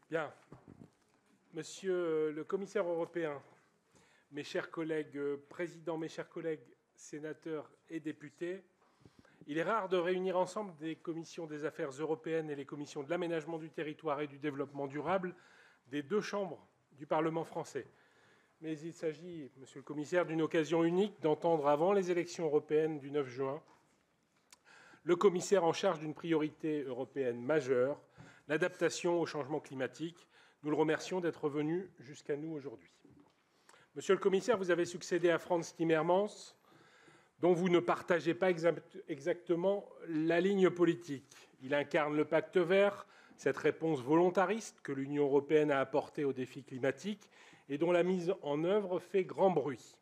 Bien. Monsieur le commissaire européen, mes chers collègues présidents, mes chers collègues sénateurs et députés, il est rare de réunir ensemble des commissions des affaires européennes et les commissions de l'aménagement du territoire et du développement durable des deux chambres du Parlement français. Mais il s'agit, monsieur le commissaire, d'une occasion unique d'entendre avant les élections européennes du 9 juin le commissaire en charge d'une priorité européenne majeure, l'adaptation au changement climatique. Nous le remercions d'être venu jusqu'à nous aujourd'hui. Monsieur le commissaire, vous avez succédé à Frans Timmermans, dont vous ne partagez pas exactement la ligne politique. Il incarne le pacte vert, cette réponse volontariste que l'Union européenne a apportée aux défis climatiques et dont la mise en œuvre fait grand bruit.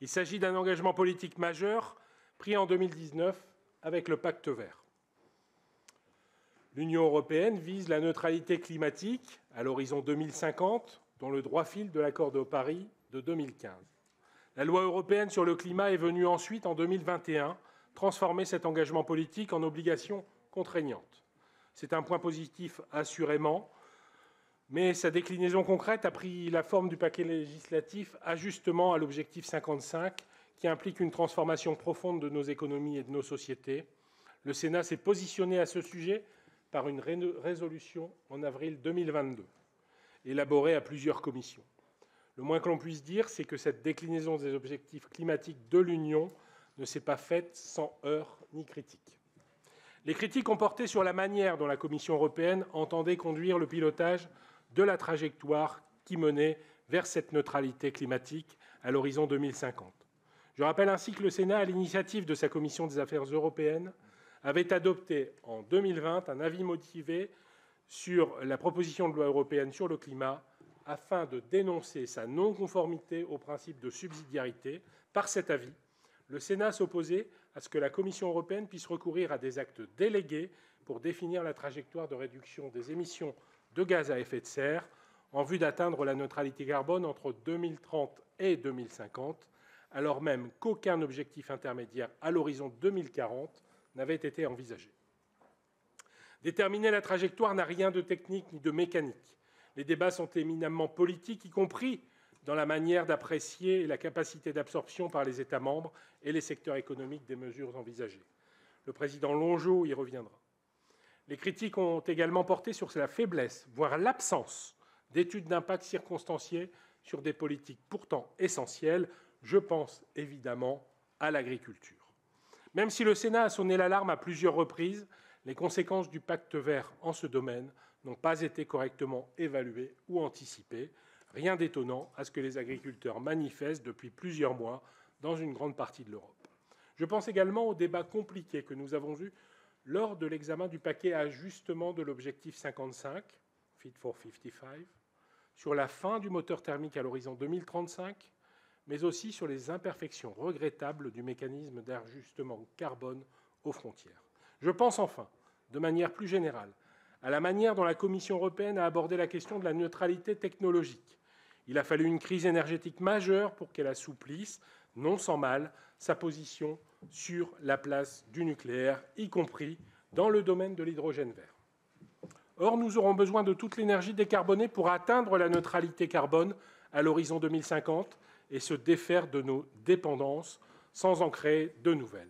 Il s'agit d'un engagement politique majeur pris en 2019 avec le pacte vert. L'Union européenne vise la neutralité climatique à l'horizon 2050, dans le droit fil de l'accord de Paris de 2015. La loi européenne sur le climat est venue ensuite, en 2021, transformer cet engagement politique en obligation contraignante. C'est un point positif, assurément, mais sa déclinaison concrète a pris la forme du paquet législatif Ajustement à l'objectif 55, qui implique une transformation profonde de nos économies et de nos sociétés. Le Sénat s'est positionné à ce sujet par une résolution en avril 2022, élaborée à plusieurs commissions. Le moins que l'on puisse dire, c'est que cette déclinaison des objectifs climatiques de l'Union ne s'est pas faite sans heurts ni critiques. Les critiques ont porté sur la manière dont la Commission européenne entendait conduire le pilotage de la trajectoire qui menait vers cette neutralité climatique à l'horizon 2050. Je rappelle ainsi que le Sénat, à l'initiative de sa Commission des affaires européennes, avait adopté en 2020 un avis motivé sur la proposition de loi européenne sur le climat afin de dénoncer sa non-conformité au principe de subsidiarité. Par cet avis, le Sénat s'opposait à ce que la Commission européenne puisse recourir à des actes délégués pour définir la trajectoire de réduction des émissions de gaz à effet de serre en vue d'atteindre la neutralité carbone entre 2030 et 2050, alors même qu'aucun objectif intermédiaire à l'horizon 2040 n'avait été envisagé. Déterminer la trajectoire n'a rien de technique ni de mécanique. Les débats sont éminemment politiques, y compris dans la manière d'apprécier la capacité d'absorption par les États membres et les secteurs économiques des mesures envisagées. Le président Longeot y reviendra. Les critiques ont également porté sur la faiblesse, voire l'absence, d'études d'impact circonstanciées sur des politiques pourtant essentielles. Je pense évidemment à l'agriculture. Même si le Sénat a sonné l'alarme à plusieurs reprises, les conséquences du pacte vert en ce domaine n'ont pas été correctement évaluées ou anticipées. Rien d'étonnant à ce que les agriculteurs manifestent depuis plusieurs mois dans une grande partie de l'Europe. Je pense également aux débats compliqués que nous avons eus lors de l'examen du paquet Ajustement de l'objectif 55, Fit for 55, sur la fin du moteur thermique à l'horizon 2035, mais aussi sur les imperfections regrettables du mécanisme d'ajustement carbone aux frontières. Je pense enfin, de manière plus générale, à la manière dont la Commission européenne a abordé la question de la neutralité technologique. Il a fallu une crise énergétique majeure pour qu'elle assouplisse, non sans mal, sa position sur la place du nucléaire, y compris dans le domaine de l'hydrogène vert. Or, nous aurons besoin de toute l'énergie décarbonée pour atteindre la neutralité carbone à l'horizon 2050 et se défaire de nos dépendances sans en créer de nouvelles.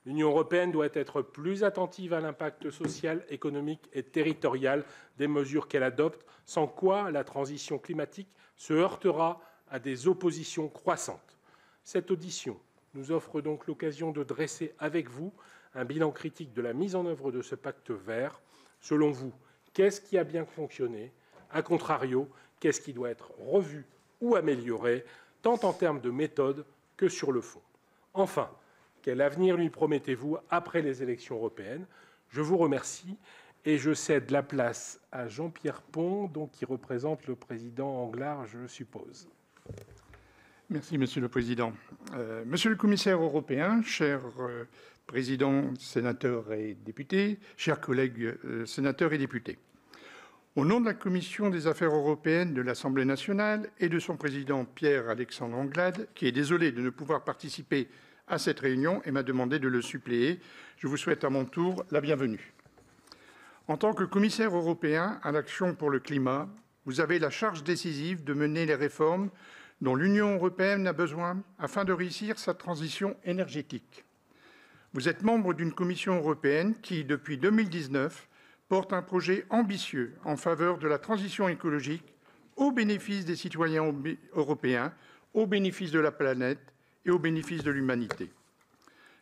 L'Union européenne doit être plus attentive à l'impact social, économique et territorial des mesures qu'elle adopte, sans quoi la transition climatique se heurtera à des oppositions croissantes. Cette audition nous offre donc l'occasion de dresser avec vous un bilan critique de la mise en œuvre de ce pacte vert. Selon vous, qu'est-ce qui a bien fonctionné? A contrario, qu'est-ce qui doit être revu ou amélioré, tant en termes de méthode que sur le fond? Enfin, quel avenir lui promettez-vous après les élections européennes? Je vous remercie et je cède la place à Jean-Pierre Pont, donc, qui représente le président Anglars, je suppose. Merci, Monsieur le Président. Monsieur le Commissaire européen, chers présidents, sénateurs et députés, chers collègues sénateurs et députés, au nom de la Commission des affaires européennes de l'Assemblée nationale et de son président Pierre-Alexandre Anglade, qui est désolé de ne pouvoir participer à cette réunion et m'a demandé de le suppléer, je vous souhaite à mon tour la bienvenue. En tant que commissaire européen à l'action pour le climat, vous avez la charge décisive de mener les réformes dont l'Union européenne a besoin afin de réussir sa transition énergétique. Vous êtes membre d'une Commission européenne qui, depuis 2019, porte un projet ambitieux en faveur de la transition écologique au bénéfice des citoyens européens, au bénéfice de la planète et au bénéfice de l'humanité.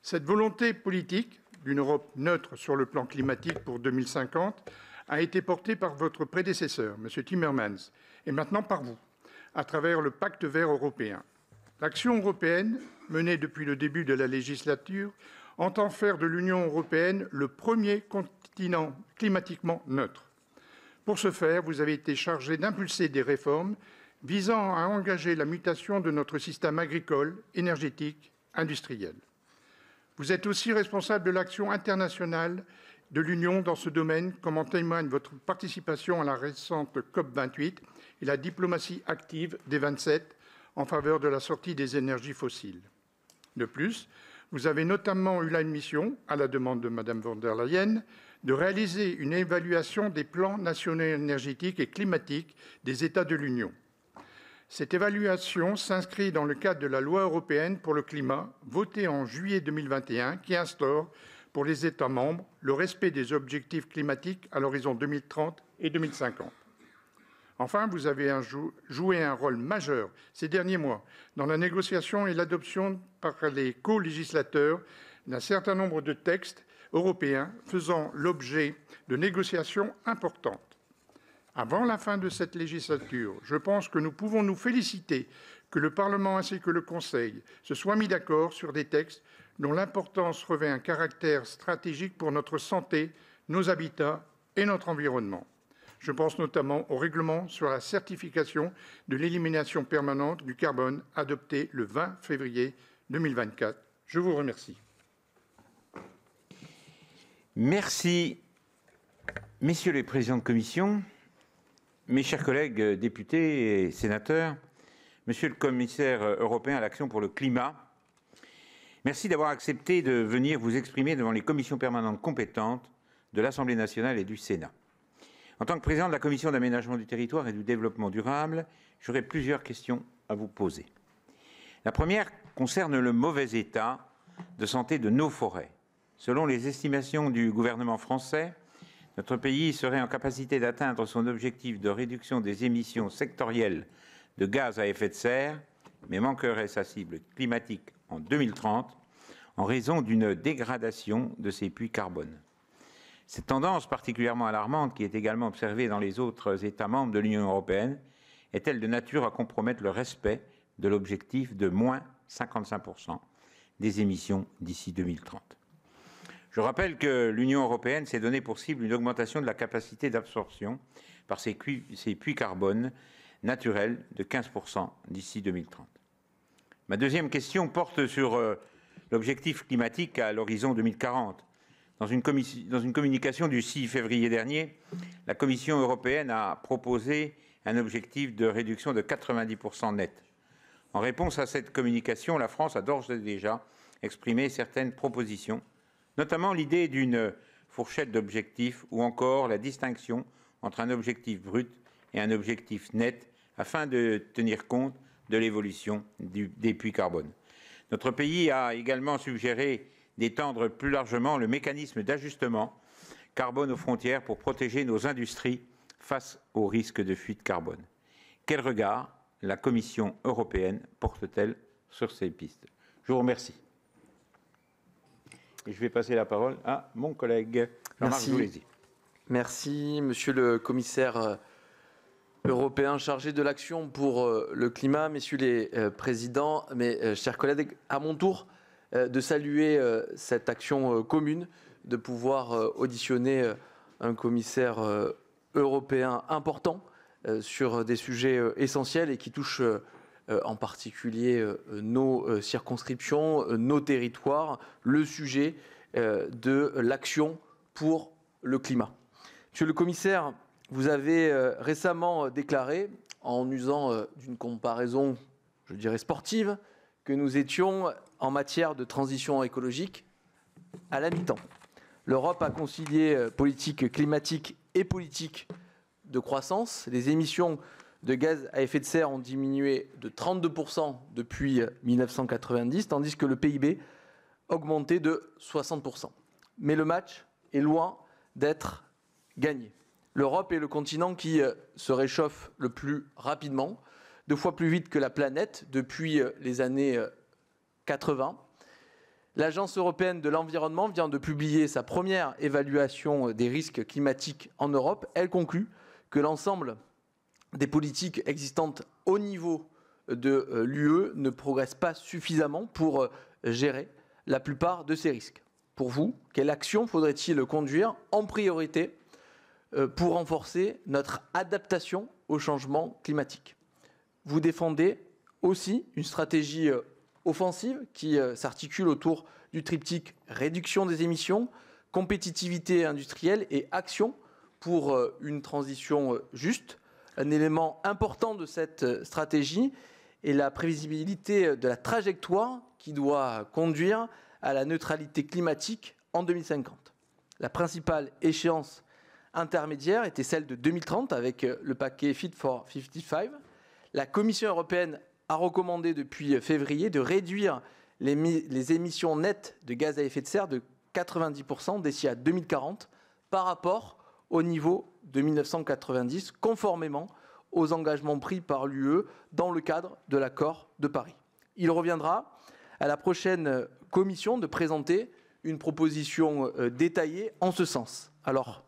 Cette volonté politique d'une Europe neutre sur le plan climatique pour 2050 a été portée par votre prédécesseur, M. Timmermans, et maintenant par vous, à travers le Pacte vert européen. L'action européenne, menée depuis le début de la législature, entend faire de l'Union européenne le premier continent climatiquement neutre. Pour ce faire, vous avez été chargé d'impulser des réformes visant à engager la mutation de notre système agricole, énergétique, industriel. Vous êtes aussi responsable de l'action internationale de l'Union dans ce domaine, comme en témoigne votre participation à la récente COP28 et la diplomatie active des 27 en faveur de la sortie des énergies fossiles. De plus, vous avez notamment eu la mission, à la demande de Mme von der Leyen, de réaliser une évaluation des plans nationaux énergétiques et climatiques des États de l'Union. Cette évaluation s'inscrit dans le cadre de la loi européenne pour le climat, votée en juillet 2021, qui instaure pour les États membres le respect des objectifs climatiques à l'horizon 2030 et 2050. Enfin, vous avez joué un rôle majeur ces derniers mois dans la négociation et l'adoption par les co-législateurs d'un certain nombre de textes européens faisant l'objet de négociations importantes. Avant la fin de cette législature, je pense que nous pouvons nous féliciter que le Parlement ainsi que le Conseil se soient mis d'accord sur des textes dont l'importance revêt un caractère stratégique pour notre santé, nos habitats et notre environnement. Je pense notamment au règlement sur la certification de l'élimination permanente du carbone adopté le 20 février 2024. Je vous remercie. Merci, messieurs les présidents de commission, mes chers collègues députés et sénateurs, monsieur le commissaire européen à l'action pour le climat, merci d'avoir accepté de venir vous exprimer devant les commissions permanentes compétentes de l'Assemblée nationale et du Sénat. En tant que président de la Commission d'aménagement du territoire et du développement durable, j'aurai plusieurs questions à vous poser. La première concerne le mauvais état de santé de nos forêts. Selon les estimations du gouvernement français, notre pays serait en capacité d'atteindre son objectif de réduction des émissions sectorielles de gaz à effet de serre, mais manquerait sa cible climatique en 2030 en raison d'une dégradation de ses puits carbone. Cette tendance particulièrement alarmante, qui est également observée dans les autres États membres de l'Union européenne, est-elle de nature à compromettre le respect de l'objectif de moins 55% des émissions d'ici 2030 ? Je rappelle que l'Union européenne s'est donné pour cible une augmentation de la capacité d'absorption par ses puits carbone naturels de 15% d'ici 2030. Ma deuxième question porte sur l'objectif climatique à l'horizon 2040. Dans une communication du 6 février dernier, la Commission européenne a proposé un objectif de réduction de 90% net. En réponse à cette communication, la France a d'ores et déjà exprimé certaines propositions, notamment l'idée d'une fourchette d'objectifs ou encore la distinction entre un objectif brut et un objectif net afin de tenir compte de l'évolution des puits carbone. Notre pays a également suggéré d'étendre plus largement le mécanisme d'ajustement carbone aux frontières pour protéger nos industries face aux risques de fuite carbone. Quel regard la Commission européenne porte-t-elle sur ces pistes ? Je vous remercie. Et je vais passer la parole à mon collègue Jean-Marc Joulézy. Merci, monsieur le commissaire européen chargé de l'action pour le climat, messieurs les présidents, mes chers collègues, à mon tour, de saluer cette action commune, de pouvoir auditionner un commissaire européen important sur des sujets essentiels et qui touchent en particulier nos circonscriptions, nos territoires, le sujet de l'action pour le climat. Monsieur le commissaire, vous avez récemment déclaré, en usant d'une comparaison, je dirais sportive, que nous étions en matière de transition écologique à la mi-temps. L'Europe a concilié politique climatique et politique de croissance. Les émissions de gaz à effet de serre ont diminué de 32% depuis 1990, tandis que le PIB a augmenté de 60%. Mais le match est loin d'être gagné. L'Europe est le continent qui se réchauffe le plus rapidement, 2 fois plus vite que la planète depuis les années 80. L'Agence européenne de l'environnement vient de publier sa première évaluation des risques climatiques en Europe. Elle conclut que l'ensemble des politiques existantes au niveau de l'UE ne progressent pas suffisamment pour gérer la plupart de ces risques. Pour vous, quelle action faudrait-il conduire en priorité pour renforcer notre adaptation au changement climatique? Vous défendez aussi une stratégie offensive qui s'articule autour du triptyque réduction des émissions, compétitivité industrielle et action pour une transition juste. Un élément important de cette stratégie est la prévisibilité de la trajectoire qui doit conduire à la neutralité climatique en 2050. La principale échéance intermédiaire était celle de 2030 avec le paquet Fit for 55. La Commission européenne a recommandé depuis février de réduire les émissions nettes de gaz à effet de serre de 90% d'ici à 2040 par rapport au niveau de 1990, conformément aux engagements pris par l'UE dans le cadre de l'accord de Paris. Il reviendra à la prochaine Commission de présenter une proposition détaillée en ce sens. Alors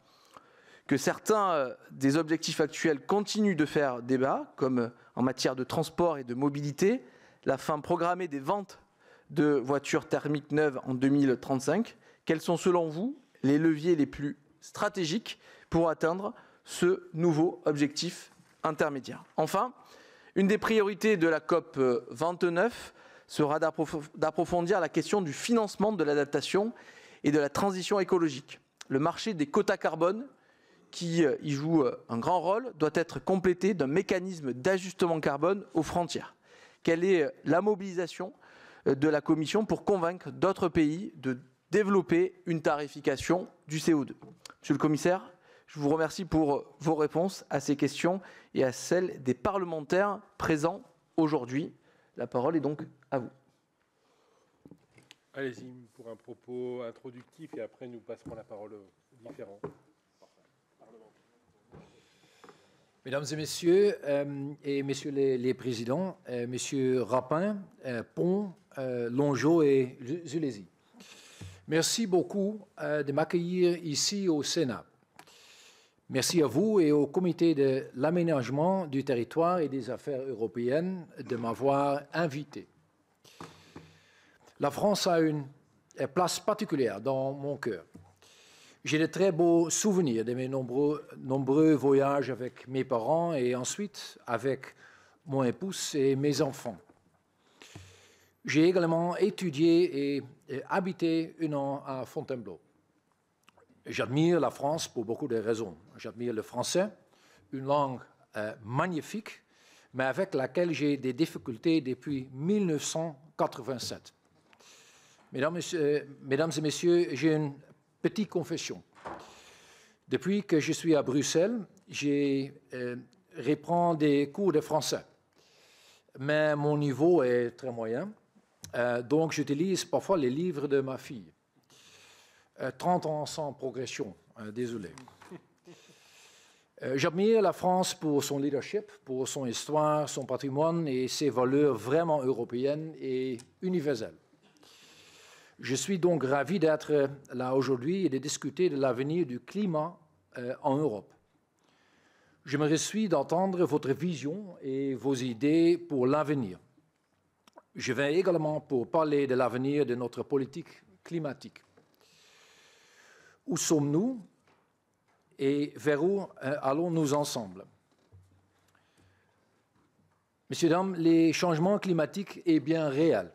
que certains des objectifs actuels continuent de faire débat, comme en matière de transport et de mobilité, la fin programmée des ventes de voitures thermiques neuves en 2035, quels sont selon vous les leviers les plus stratégiques pour atteindre ce nouveau objectif intermédiaire? Enfin, une des priorités de la COP 29 sera d'approfondir la question du financement de l'adaptation et de la transition écologique. Le marché des quotas carbone, qui y joue un grand rôle, doit être complété d'un mécanisme d'ajustement carbone aux frontières. Quelle est la mobilisation de la Commission pour convaincre d'autres pays de développer une tarification du CO2? Monsieur le Commissaire, je vous remercie pour vos réponses à ces questions et à celles des parlementaires présents aujourd'hui. La parole est donc à vous. Allez-y pour un propos introductif et après nous passerons la parole aux différents. Mesdames et messieurs, et messieurs les présidents, messieurs Rapin, Pont, Longeau et Zulesi, merci beaucoup de m'accueillir ici au Sénat. Merci à vous et au Comité de l'aménagement du territoire et des affaires européennes de m'avoir invité. La France a une place particulière dans mon cœur. J'ai de très beaux souvenirs de mes nombreux voyages avec mes parents et ensuite avec mon épouse et mes enfants. J'ai également étudié et habité 1 an à Fontainebleau. J'admire la France pour beaucoup de raisons. J'admire le français, une langue magnifique, mais avec laquelle j'ai des difficultés depuis 1987. Mesdames et messieurs, j'ai une petite confession. Depuis que je suis à Bruxelles, j'ai reprends des cours de français. Mais mon niveau est très moyen, donc j'utilise parfois les livres de ma fille. 30 ans sans progression, désolé. J'admire la France pour son leadership, pour son histoire, son patrimoine et ses valeurs vraiment européennes et universelles. Je suis donc ravi d'être là aujourd'hui et de discuter de l'avenir du climat en Europe. Je me réjouis d'entendre votre vision et vos idées pour l'avenir. Je vais également pour parler de l'avenir de notre politique climatique. Où sommes-nous et vers où allons-nous ensemble? Messieurs, dames, les changements climatiques sont bien réels.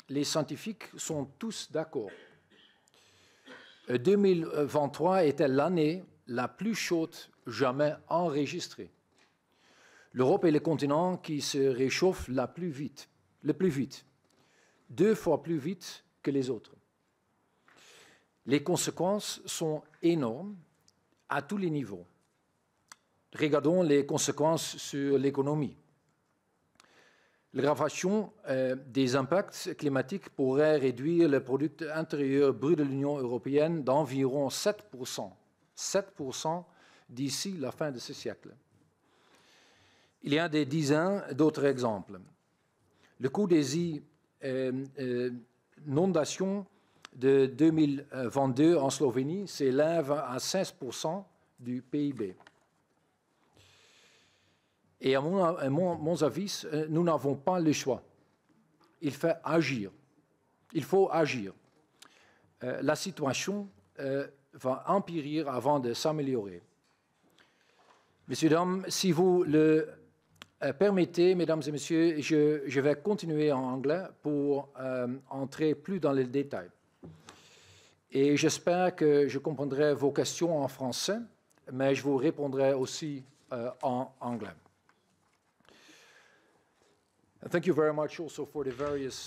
Les scientifiques sont tous d'accord. 2023 était l'année la plus chaude jamais enregistrée. L'Europe est le continent qui se réchauffe le plus vite, 2 fois plus vite que les autres. Les conséquences sont énormes à tous les niveaux. Regardons les conséquences sur l'économie. L'aggravation des impacts climatiques pourrait réduire le produit intérieur brut de l'Union européenne d'environ 7%. 7% d'ici la fin de ce siècle. Il y a des dizaines d'autres exemples. Le coût des inondations de 2022 en Slovénie s'élève à 16% du PIB. Et à mon avis, nous n'avons pas le choix. Il faut agir. Il faut agir. La situation va empirer avant de s'améliorer. Messieurs, dames, si vous le permettez, mesdames et messieurs, je vais continuer en anglais pour entrer plus dans les détails. Et j'espère que je comprendrai vos questions en français, mais je vous répondrai aussi en anglais.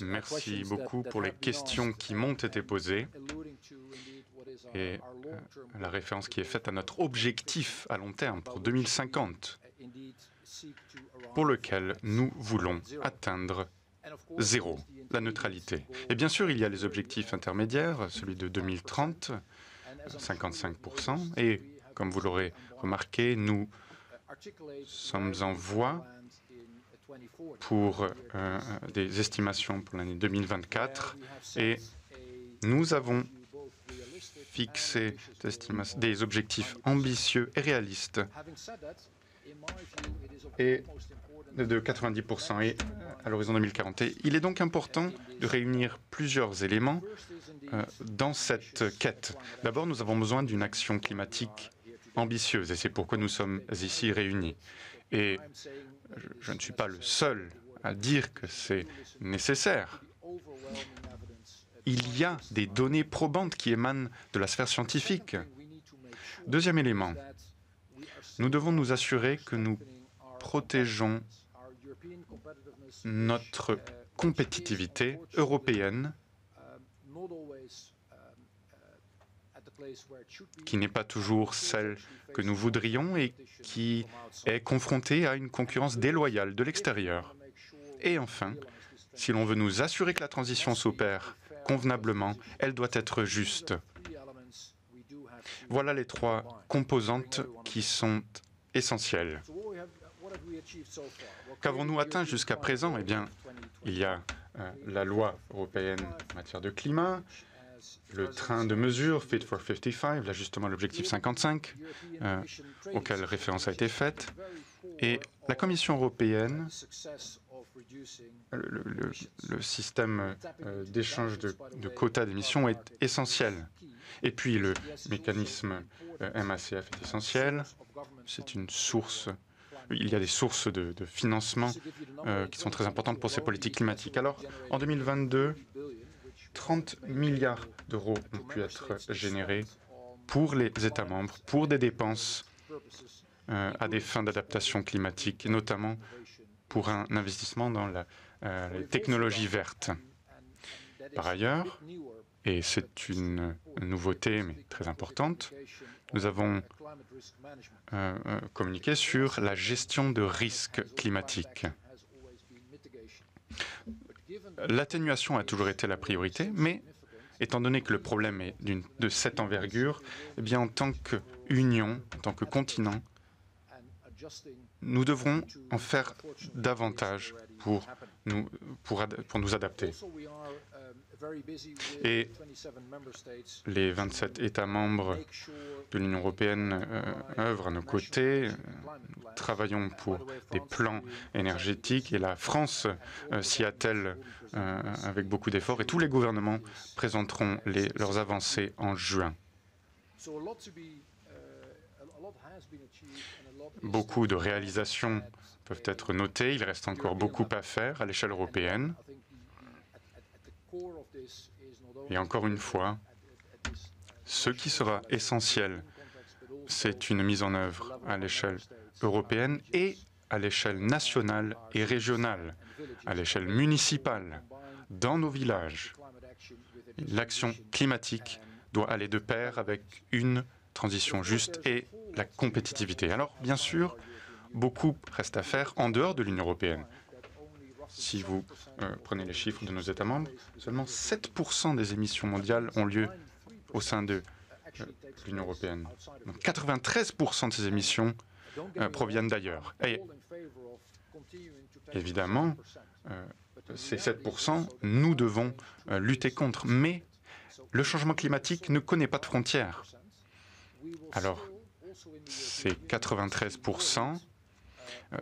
Merci beaucoup pour les questions qui m'ont été posées et la référence qui est faite à notre objectif à long terme pour 2050, pour lequel nous voulons atteindre zéro, la neutralité. Et bien sûr, il y a les objectifs intermédiaires, celui de 2030, 55%, et comme vous l'aurez remarqué, nous sommes en voie pour des estimations pour l'année 2024 et nous avons fixé des objectifs ambitieux et réalistes et de 90% et à l'horizon 2040. Et il est donc important de réunir plusieurs éléments dans cette quête. D'abord, nous avons besoin d'une action climatique ambitieuse et c'est pourquoi nous sommes ici réunis. Et je ne suis pas le seul à dire que c'est nécessaire. Il y a des données probantes qui émanent de la sphère scientifique. Deuxième élément, nous devons nous assurer que nous protégeons notre compétitivité européenne, qui n'est pas toujours celle que nous voudrions et qui est confrontée à une concurrence déloyale de l'extérieur. Et enfin, si l'on veut nous assurer que la transition s'opère convenablement, elle doit être juste. Voilà les trois composantes qui sont essentielles. Qu'avons-nous atteint jusqu'à présent? Eh bien, il y a la loi européenne en matière de climat, le train de mesures Fit for 55, l'ajustement à l'objectif 55, auquel référence a été faite, et la Commission européenne, le système d'échange de quotas d'émissions est essentiel. Et puis le mécanisme MACF est essentiel, c'est une source. Il y a des sources de financement qui sont très importantes pour ces politiques climatiques. Alors, en 2022, 30 milliards d'euros ont pu être générés pour les États membres, pour des dépenses à des fins d'adaptation climatique, et notamment pour un investissement dans les technologies vertes. Par ailleurs, et c'est une nouveauté mais très importante, nous avons communiqué sur la gestion de risques climatiques. L'atténuation a toujours été la priorité, mais étant donné que le problème est de cette envergure, eh bien, en tant qu'union, en tant que continent, nous devrons en faire davantage pour nous adapter. Et les 27 États membres de l'Union européenne œuvrent à nos côtés. Nous travaillons pour des plans énergétiques et la France s'y attelle avec beaucoup d'efforts et tous les gouvernements présenteront leurs avancées en juin. Beaucoup de réalisations peuvent être notées, il reste encore beaucoup à faire à l'échelle européenne. Et encore une fois, ce qui sera essentiel, c'est une mise en œuvre à l'échelle européenne et à l'échelle nationale et régionale, à l'échelle municipale, dans nos villages. L'action climatique doit aller de pair avec une transition juste et la compétitivité. Alors, bien sûr, beaucoup reste à faire en dehors de l'Union européenne. Si vous prenez les chiffres de nos États membres, seulement 7% des émissions mondiales ont lieu au sein de l'Union européenne. Donc 93% de ces émissions proviennent d'ailleurs. Et évidemment, ces 7%, nous devons lutter contre. Mais le changement climatique ne connaît pas de frontières. Alors, ces 93%,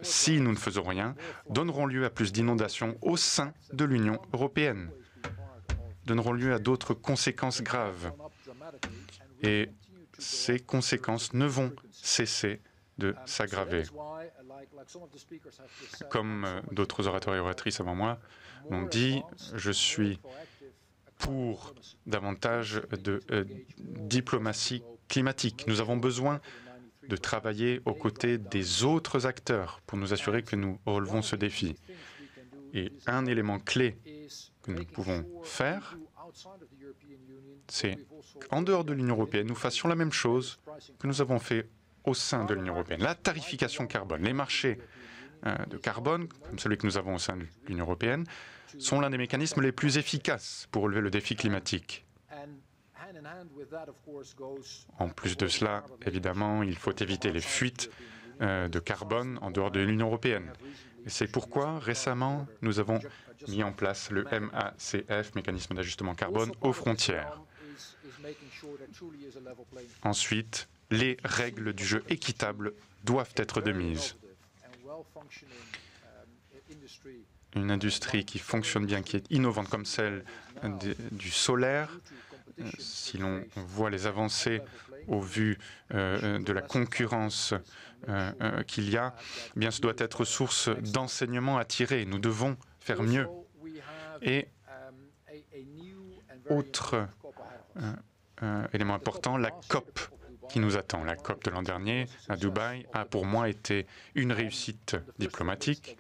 si nous ne faisons rien, donneront lieu à plus d'inondations au sein de l'Union européenne, donneront lieu à d'autres conséquences graves. Et ces conséquences ne vont cesser de s'aggraver. Comme d'autres orateurs et oratrices avant moi l'ont dit, je suis pour davantage de diplomatie climatique. Nous avons besoin de travailler aux côtés des autres acteurs pour nous assurer que nous relevons ce défi. Et un élément clé que nous pouvons faire, c'est qu'en dehors de l'Union européenne, nous fassions la même chose que nous avons fait au sein de l'Union européenne. La tarification carbone, les marchés de carbone, comme celui que nous avons au sein de l'Union européenne, sont l'un des mécanismes les plus efficaces pour relever le défi climatique. En plus de cela, évidemment, il faut éviter les fuites de carbone en dehors de l'Union européenne. Et c'est pourquoi, récemment, nous avons mis en place le MACF, mécanisme d'ajustement carbone, aux frontières. Ensuite, les règles du jeu équitable doivent être de mise. Une industrie qui fonctionne bien, qui est innovante comme celle du solaire, si l'on voit les avancées au vu de la concurrence qu'il y a, eh bien, ce doit être source d'enseignement à tirer. Nous devons faire mieux. Et autre élément important, la COP qui nous attend. La COP de l'an dernier à Dubaï a pour moi été une réussite diplomatique.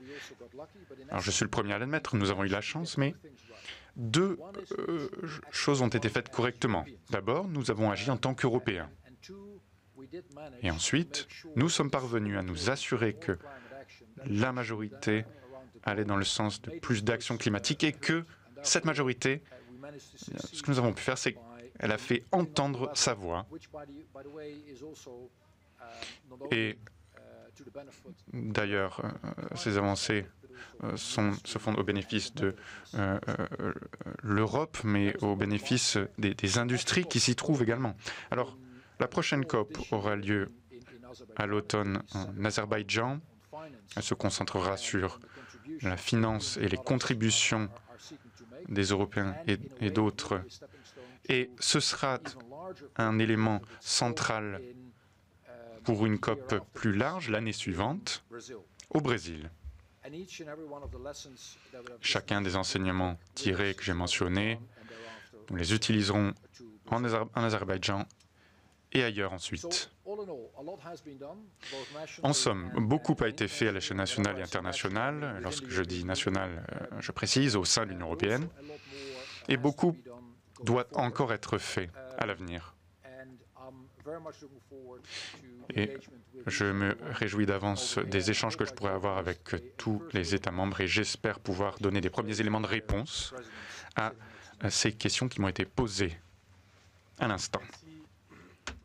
Alors je suis le premier à l'admettre, nous avons eu la chance, mais deux choses ont été faites correctement. D'abord, nous avons agi en tant qu'Européens. Et ensuite, nous sommes parvenus à nous assurer que la majorité allait dans le sens de plus d'action climatique et que cette majorité, ce que nous avons pu faire, c'est qu'elle a fait entendre sa voix. Et d'ailleurs, ces avancées se font au bénéfice de l'Europe, mais au bénéfice des industries qui s'y trouvent également. Alors, la prochaine COP aura lieu à l'automne en Azerbaïdjan. Elle se concentrera sur la finance et les contributions des Européens et d'autres. Et ce sera un élément central pour une COP plus large l'année suivante au Brésil. Chacun des enseignements tirés que j'ai mentionnés, nous les utiliserons en Azerbaïdjan et ailleurs ensuite. En somme, beaucoup a été fait à l'échelle nationale et internationale. Lorsque je dis national, je précise au sein de l'Union européenne. Et beaucoup doit encore être fait à l'avenir. Et je me réjouis d'avance des échanges que je pourrai avoir avec tous les États membres et j'espère pouvoir donner des premiers éléments de réponse à ces questions qui m'ont été posées à l'instant.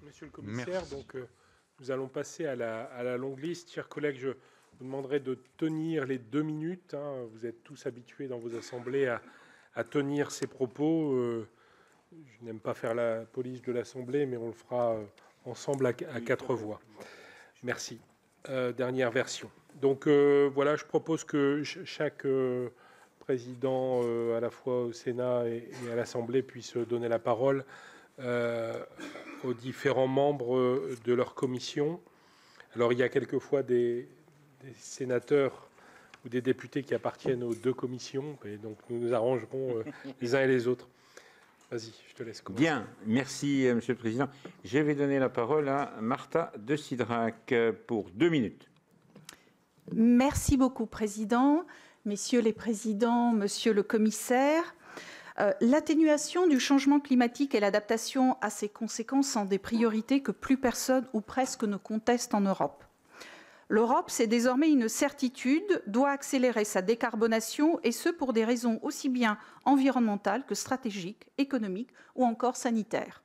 Monsieur le commissaire, donc, nous allons passer à la longue liste. Chers collègues, je vous demanderai de tenir les 2 minutes. Vous êtes tous habitués dans vos assemblées à tenir ces propos. Je n'aime pas faire la police de l'Assemblée, mais on le fera ensemble à 4 voix. Merci. Dernière version. Donc voilà, je propose que chaque président, à la fois au Sénat et à l'Assemblée, puisse donner la parole aux différents membres de leur commission. Alors il y a quelquefois des sénateurs ou des députés qui appartiennent aux 2 commissions, et donc nous nous arrangerons les uns et les autres. Vas-y, je te laisse commencer. Bien, merci Monsieur le Président. Je vais donner la parole à Marta de Cidrac pour 2 minutes. Merci beaucoup, Président. Messieurs les Présidents, Monsieur le Commissaire, L'atténuation du changement climatique et l'adaptation à ses conséquences sont des priorités que plus personne ou presque ne conteste en Europe. L'Europe, c'est désormais une certitude, doit accélérer sa décarbonation, et ce pour des raisons aussi bien environnementales que stratégiques, économiques ou encore sanitaires.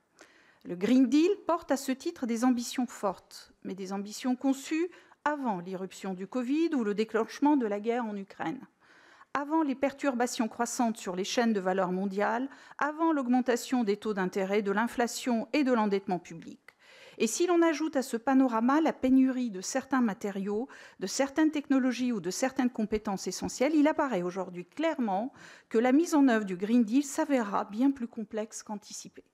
Le Green Deal porte à ce titre des ambitions fortes, mais des ambitions conçues avant l'irruption du Covid ou le déclenchement de la guerre en Ukraine, avant les perturbations croissantes sur les chaînes de valeur mondiales, avant l'augmentation des taux d'intérêt, de l'inflation et de l'endettement public. Et si l'on ajoute à ce panorama la pénurie de certains matériaux, de certaines technologies ou de certaines compétences essentielles, il apparaît aujourd'hui clairement que la mise en œuvre du Green Deal s'avérera bien plus complexe qu'anticipé.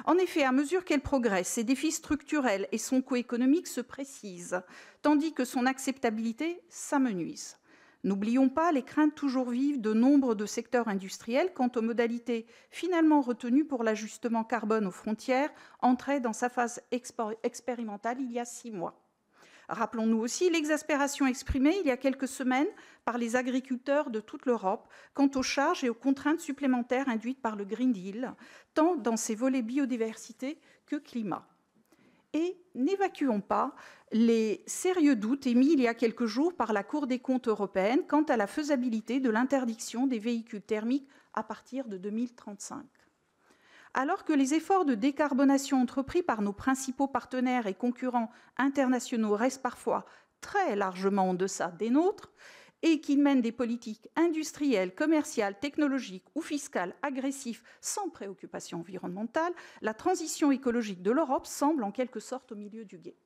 En effet, à mesure qu'elle progresse, ses défis structurels et son coût économique se précisent, tandis que son acceptabilité s'amenuise. N'oublions pas les craintes toujours vives de nombre de secteurs industriels quant aux modalités finalement retenues pour l'ajustement carbone aux frontières, entré dans sa phase expérimentale il y a 6 mois. Rappelons-nous aussi l'exaspération exprimée il y a quelques semaines par les agriculteurs de toute l'Europe quant aux charges et aux contraintes supplémentaires induites par le Green Deal, tant dans ses volets biodiversité que climat. Et n'évacuons pas les sérieux doutes émis il y a quelques jours par la Cour des comptes européenne quant à la faisabilité de l'interdiction des véhicules thermiques à partir de 2035. Alors que les efforts de décarbonation entrepris par nos principaux partenaires et concurrents internationaux restent parfois très largement en deçà des nôtres, et qu'ils mènent des politiques industrielles, commerciales, technologiques ou fiscales agressives sans préoccupation environnementale, la transition écologique de l'Europe semble en quelque sorte au milieu du gué.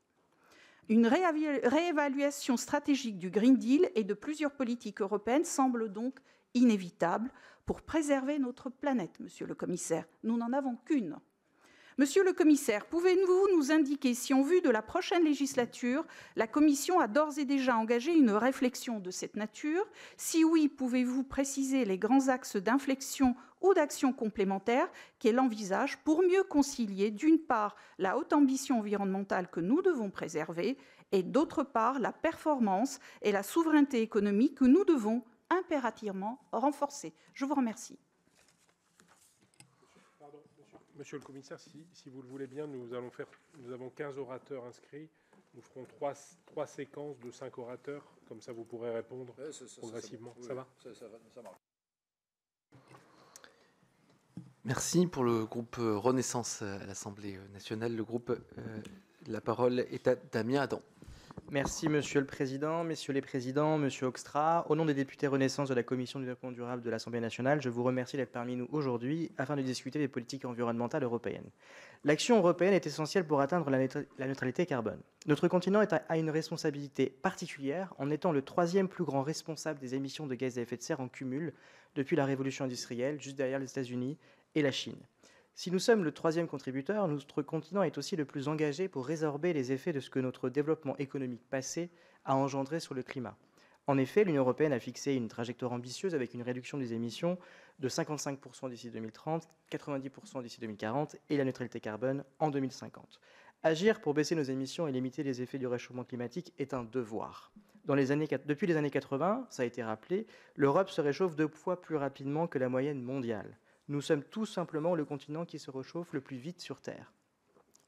Une réévaluation stratégique du Green Deal et de plusieurs politiques européennes semble donc inévitable pour préserver notre planète, Monsieur le Commissaire. Nous n'en avons qu'une. Monsieur le Commissaire, pouvez-vous nous indiquer si, en vue de la prochaine législature, la Commission a d'ores et déjà engagé une réflexion de cette nature? Si oui, pouvez-vous préciser les grands axes d'inflexion ou d'action complémentaire qu'elle envisage pour mieux concilier, d'une part, la haute ambition environnementale que nous devons préserver et, d'autre part, la performance et la souveraineté économique que nous devons impérativement renforcer? Je vous remercie. Monsieur le Commissaire, si vous le voulez bien, nous avons 15 orateurs inscrits. Nous ferons trois séquences de 5 orateurs. Comme ça, vous pourrez répondre progressivement. Ça va ? Ça marche. Merci pour le groupe Renaissance à l'Assemblée nationale. Le groupe, la parole est à Damien Adam. Merci Monsieur le Président, Messieurs les Présidents, Monsieur Hoekstra. Au nom des députés Renaissance de la Commission du développement durable de l'Assemblée nationale, je vous remercie d'être parmi nous aujourd'hui afin de discuter des politiques environnementales européennes. L'action européenne est essentielle pour atteindre la neutralité carbone. Notre continent a une responsabilité particulière en étant le 3e plus grand responsable des émissions de gaz à effet de serre en cumul depuis la révolution industrielle, juste derrière les États-Unis et la Chine. Si nous sommes le 3e contributeur, notre continent est aussi le plus engagé pour résorber les effets de ce que notre développement économique passé a engendré sur le climat. En effet, l'Union européenne a fixé une trajectoire ambitieuse avec une réduction des émissions de 55% d'ici 2030, 90% d'ici 2040 et la neutralité carbone en 2050. Agir pour baisser nos émissions et limiter les effets du réchauffement climatique est un devoir. Depuis les années 80, ça a été rappelé, l'Europe se réchauffe 2 fois plus rapidement que la moyenne mondiale. Nous sommes tout simplement le continent qui se réchauffe le plus vite sur Terre.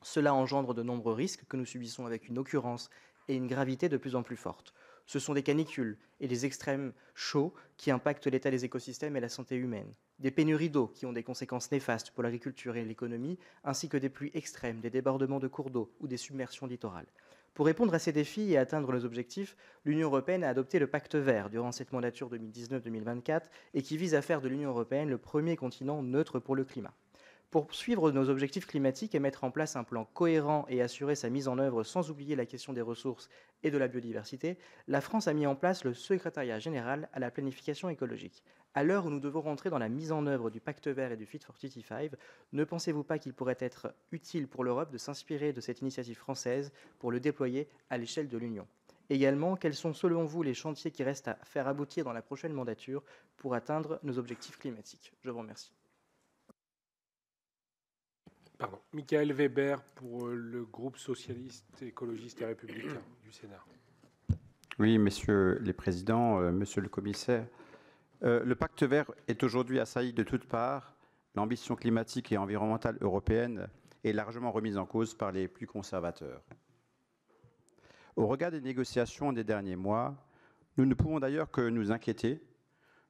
Cela engendre de nombreux risques que nous subissons avec une occurrence et une gravité de plus en plus fortes. Ce sont des canicules et des extrêmes chauds qui impactent l'état des écosystèmes et la santé humaine, des pénuries d'eau qui ont des conséquences néfastes pour l'agriculture et l'économie, ainsi que des pluies extrêmes, des débordements de cours d'eau ou des submersions littorales. Pour répondre à ces défis et atteindre nos objectifs, l'Union européenne a adopté le Pacte vert durant cette mandature 2019-2024 et qui vise à faire de l'Union européenne le premier continent neutre pour le climat. Pour suivre nos objectifs climatiques et mettre en place un plan cohérent et assurer sa mise en œuvre sans oublier la question des ressources et de la biodiversité, la France a mis en place le secrétariat général à la planification écologique. À l'heure où nous devons rentrer dans la mise en œuvre du Pacte vert et du Fit for 55, ne pensez-vous pas qu'il pourrait être utile pour l'Europe de s'inspirer de cette initiative française pour le déployer à l'échelle de l'Union ? Également, quels sont selon vous les chantiers qui restent à faire aboutir dans la prochaine mandature pour atteindre nos objectifs climatiques ? Je vous remercie. Michael Weber pour le groupe socialiste, écologiste et républicain du Sénat. Oui, messieurs les présidents, monsieur le commissaire, le pacte vert est aujourd'hui assailli de toutes parts l'ambition climatique et environnementale européenne est largement remise en cause par les plus conservateurs. Au regard des négociations des derniers mois, nous ne pouvons d'ailleurs que nous inquiéter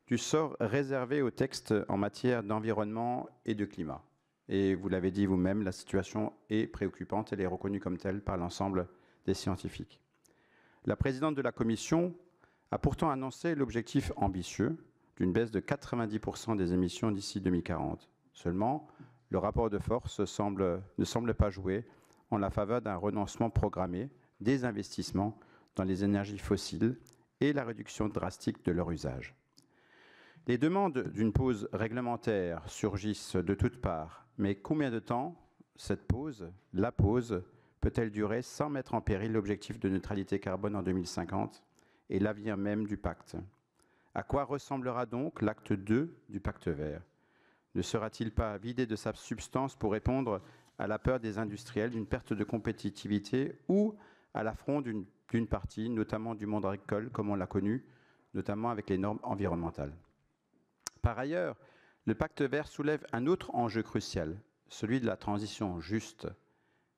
du sort réservé aux textes en matière d'environnement et de climat. Et vous l'avez dit vous-même, la situation est préoccupante, elle est reconnue comme telle par l'ensemble des scientifiques. La présidente de la Commission a pourtant annoncé l'objectif ambitieux d'une baisse de 90% des émissions d'ici 2040. Seulement, le rapport de force ne semble pas jouer en la faveur d'un renoncement programmé des investissements dans les énergies fossiles et la réduction drastique de leur usage. Les demandes d'une pause réglementaire surgissent de toutes parts, mais combien de temps cette pause, la pause, peut-elle durer sans mettre en péril l'objectif de neutralité carbone en 2050 et l'avenir même du pacte? À quoi ressemblera donc l'acte 2 du pacte vert? Ne sera-t-il pas vidé de sa substance pour répondre à la peur des industriels d'une perte de compétitivité ou à l'affront d'une partie, notamment du monde agricole, comme on l'a connu, notamment avec les normes environnementales? Par ailleurs, le pacte vert soulève un autre enjeu crucial, celui de la transition juste.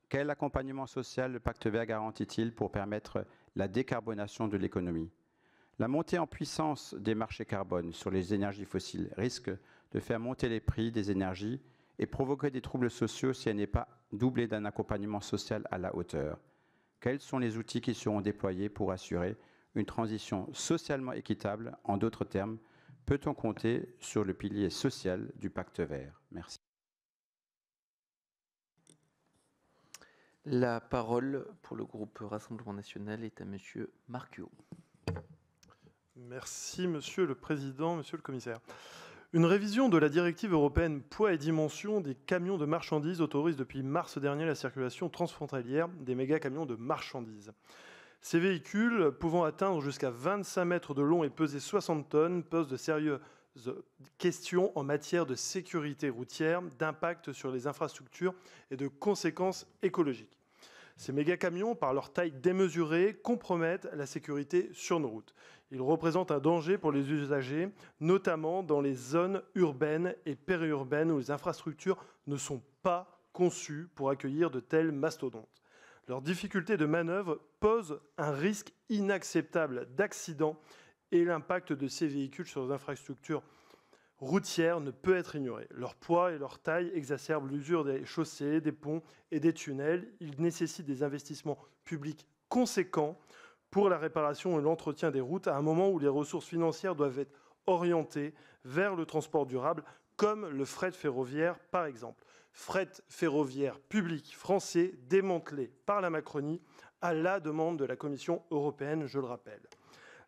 Quel accompagnement social le pacte vert garantit-il pour permettre la décarbonation de l'économie? La montée en puissance des marchés carbone sur les énergies fossiles risque de faire monter les prix des énergies et provoquer des troubles sociaux si elle n'est pas doublée d'un accompagnement social à la hauteur. Quels sont les outils qui seront déployés pour assurer une transition socialement équitable? En d'autres termes, peut-on compter sur le pilier social du pacte vert? Merci. La parole pour le groupe Rassemblement national est à Monsieur Marcuot. Merci Monsieur le Président, Monsieur le Commissaire. Une révision de la directive européenne poids et dimension des camions de marchandises autorise depuis mars dernier la circulation transfrontalière des méga-camions de marchandises. Ces véhicules, pouvant atteindre jusqu'à 25 mètres de long et peser 60 tonnes, posent de sérieuses questions en matière de sécurité routière, d'impact sur les infrastructures et de conséquences écologiques. Ces méga-camions, par leur taille démesurée, compromettent la sécurité sur nos routes. Ils représentent un danger pour les usagers, notamment dans les zones urbaines et périurbaines où les infrastructures ne sont pas conçues pour accueillir de tels mastodontes. Leur difficulté de manœuvre pose un risque inacceptable d'accident et l'impact de ces véhicules sur les infrastructures routières ne peut être ignoré. Leur poids et leur taille exacerbent l'usure des chaussées, des ponts et des tunnels. Ils nécessitent des investissements publics conséquents pour la réparation et l'entretien des routes à un moment où les ressources financières doivent être orientées vers le transport durable, comme le fret ferroviaire par exemple. Fret ferroviaire public français démantelé par la Macronie à la demande de la Commission européenne, je le rappelle.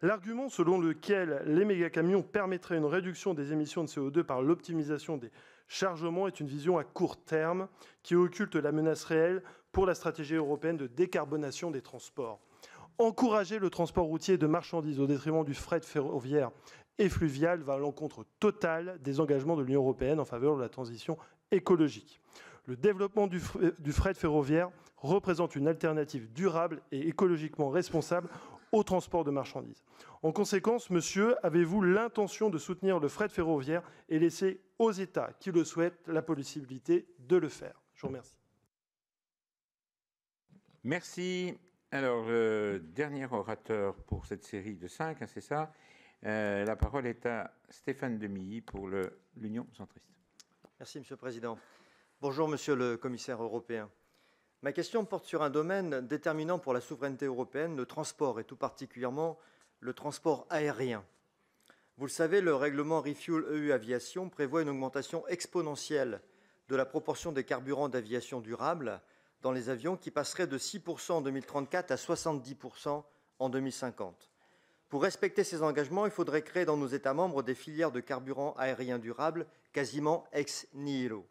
L'argument selon lequel les mégacamions permettraient une réduction des émissions de CO2 par l'optimisation des chargements est une vision à court terme qui occulte la menace réelle pour la stratégie européenne de décarbonation des transports. Encourager le transport routier de marchandises au détriment du fret ferroviaire et fluvial va à l'encontre totale des engagements de l'Union européenne en faveur de la transition écologique. Le développement du fret ferroviaire représente une alternative durable et écologiquement responsable au transport de marchandises. En conséquence, monsieur, avez-vous l'intention de soutenir le fret ferroviaire et laisser aux États qui le souhaitent la possibilité de le faire? Je vous remercie. Merci. Alors, dernier orateur pour cette série de 5, c'est ça. La parole est à Stéphane Demilly pour l'Union centriste. Merci, Monsieur le Président. Bonjour, Monsieur le Commissaire européen. Ma question porte sur un domaine déterminant pour la souveraineté européenne, le transport, et tout particulièrement le transport aérien. Vous le savez, le règlement Refuel EU Aviation prévoit une augmentation exponentielle de la proportion des carburants d'aviation durable dans les avions qui passerait de 6% en 2034 à 70% en 2050. Pour respecter ces engagements, il faudrait créer dans nos États membres des filières de carburants aériens durables quasiment ex nihilo.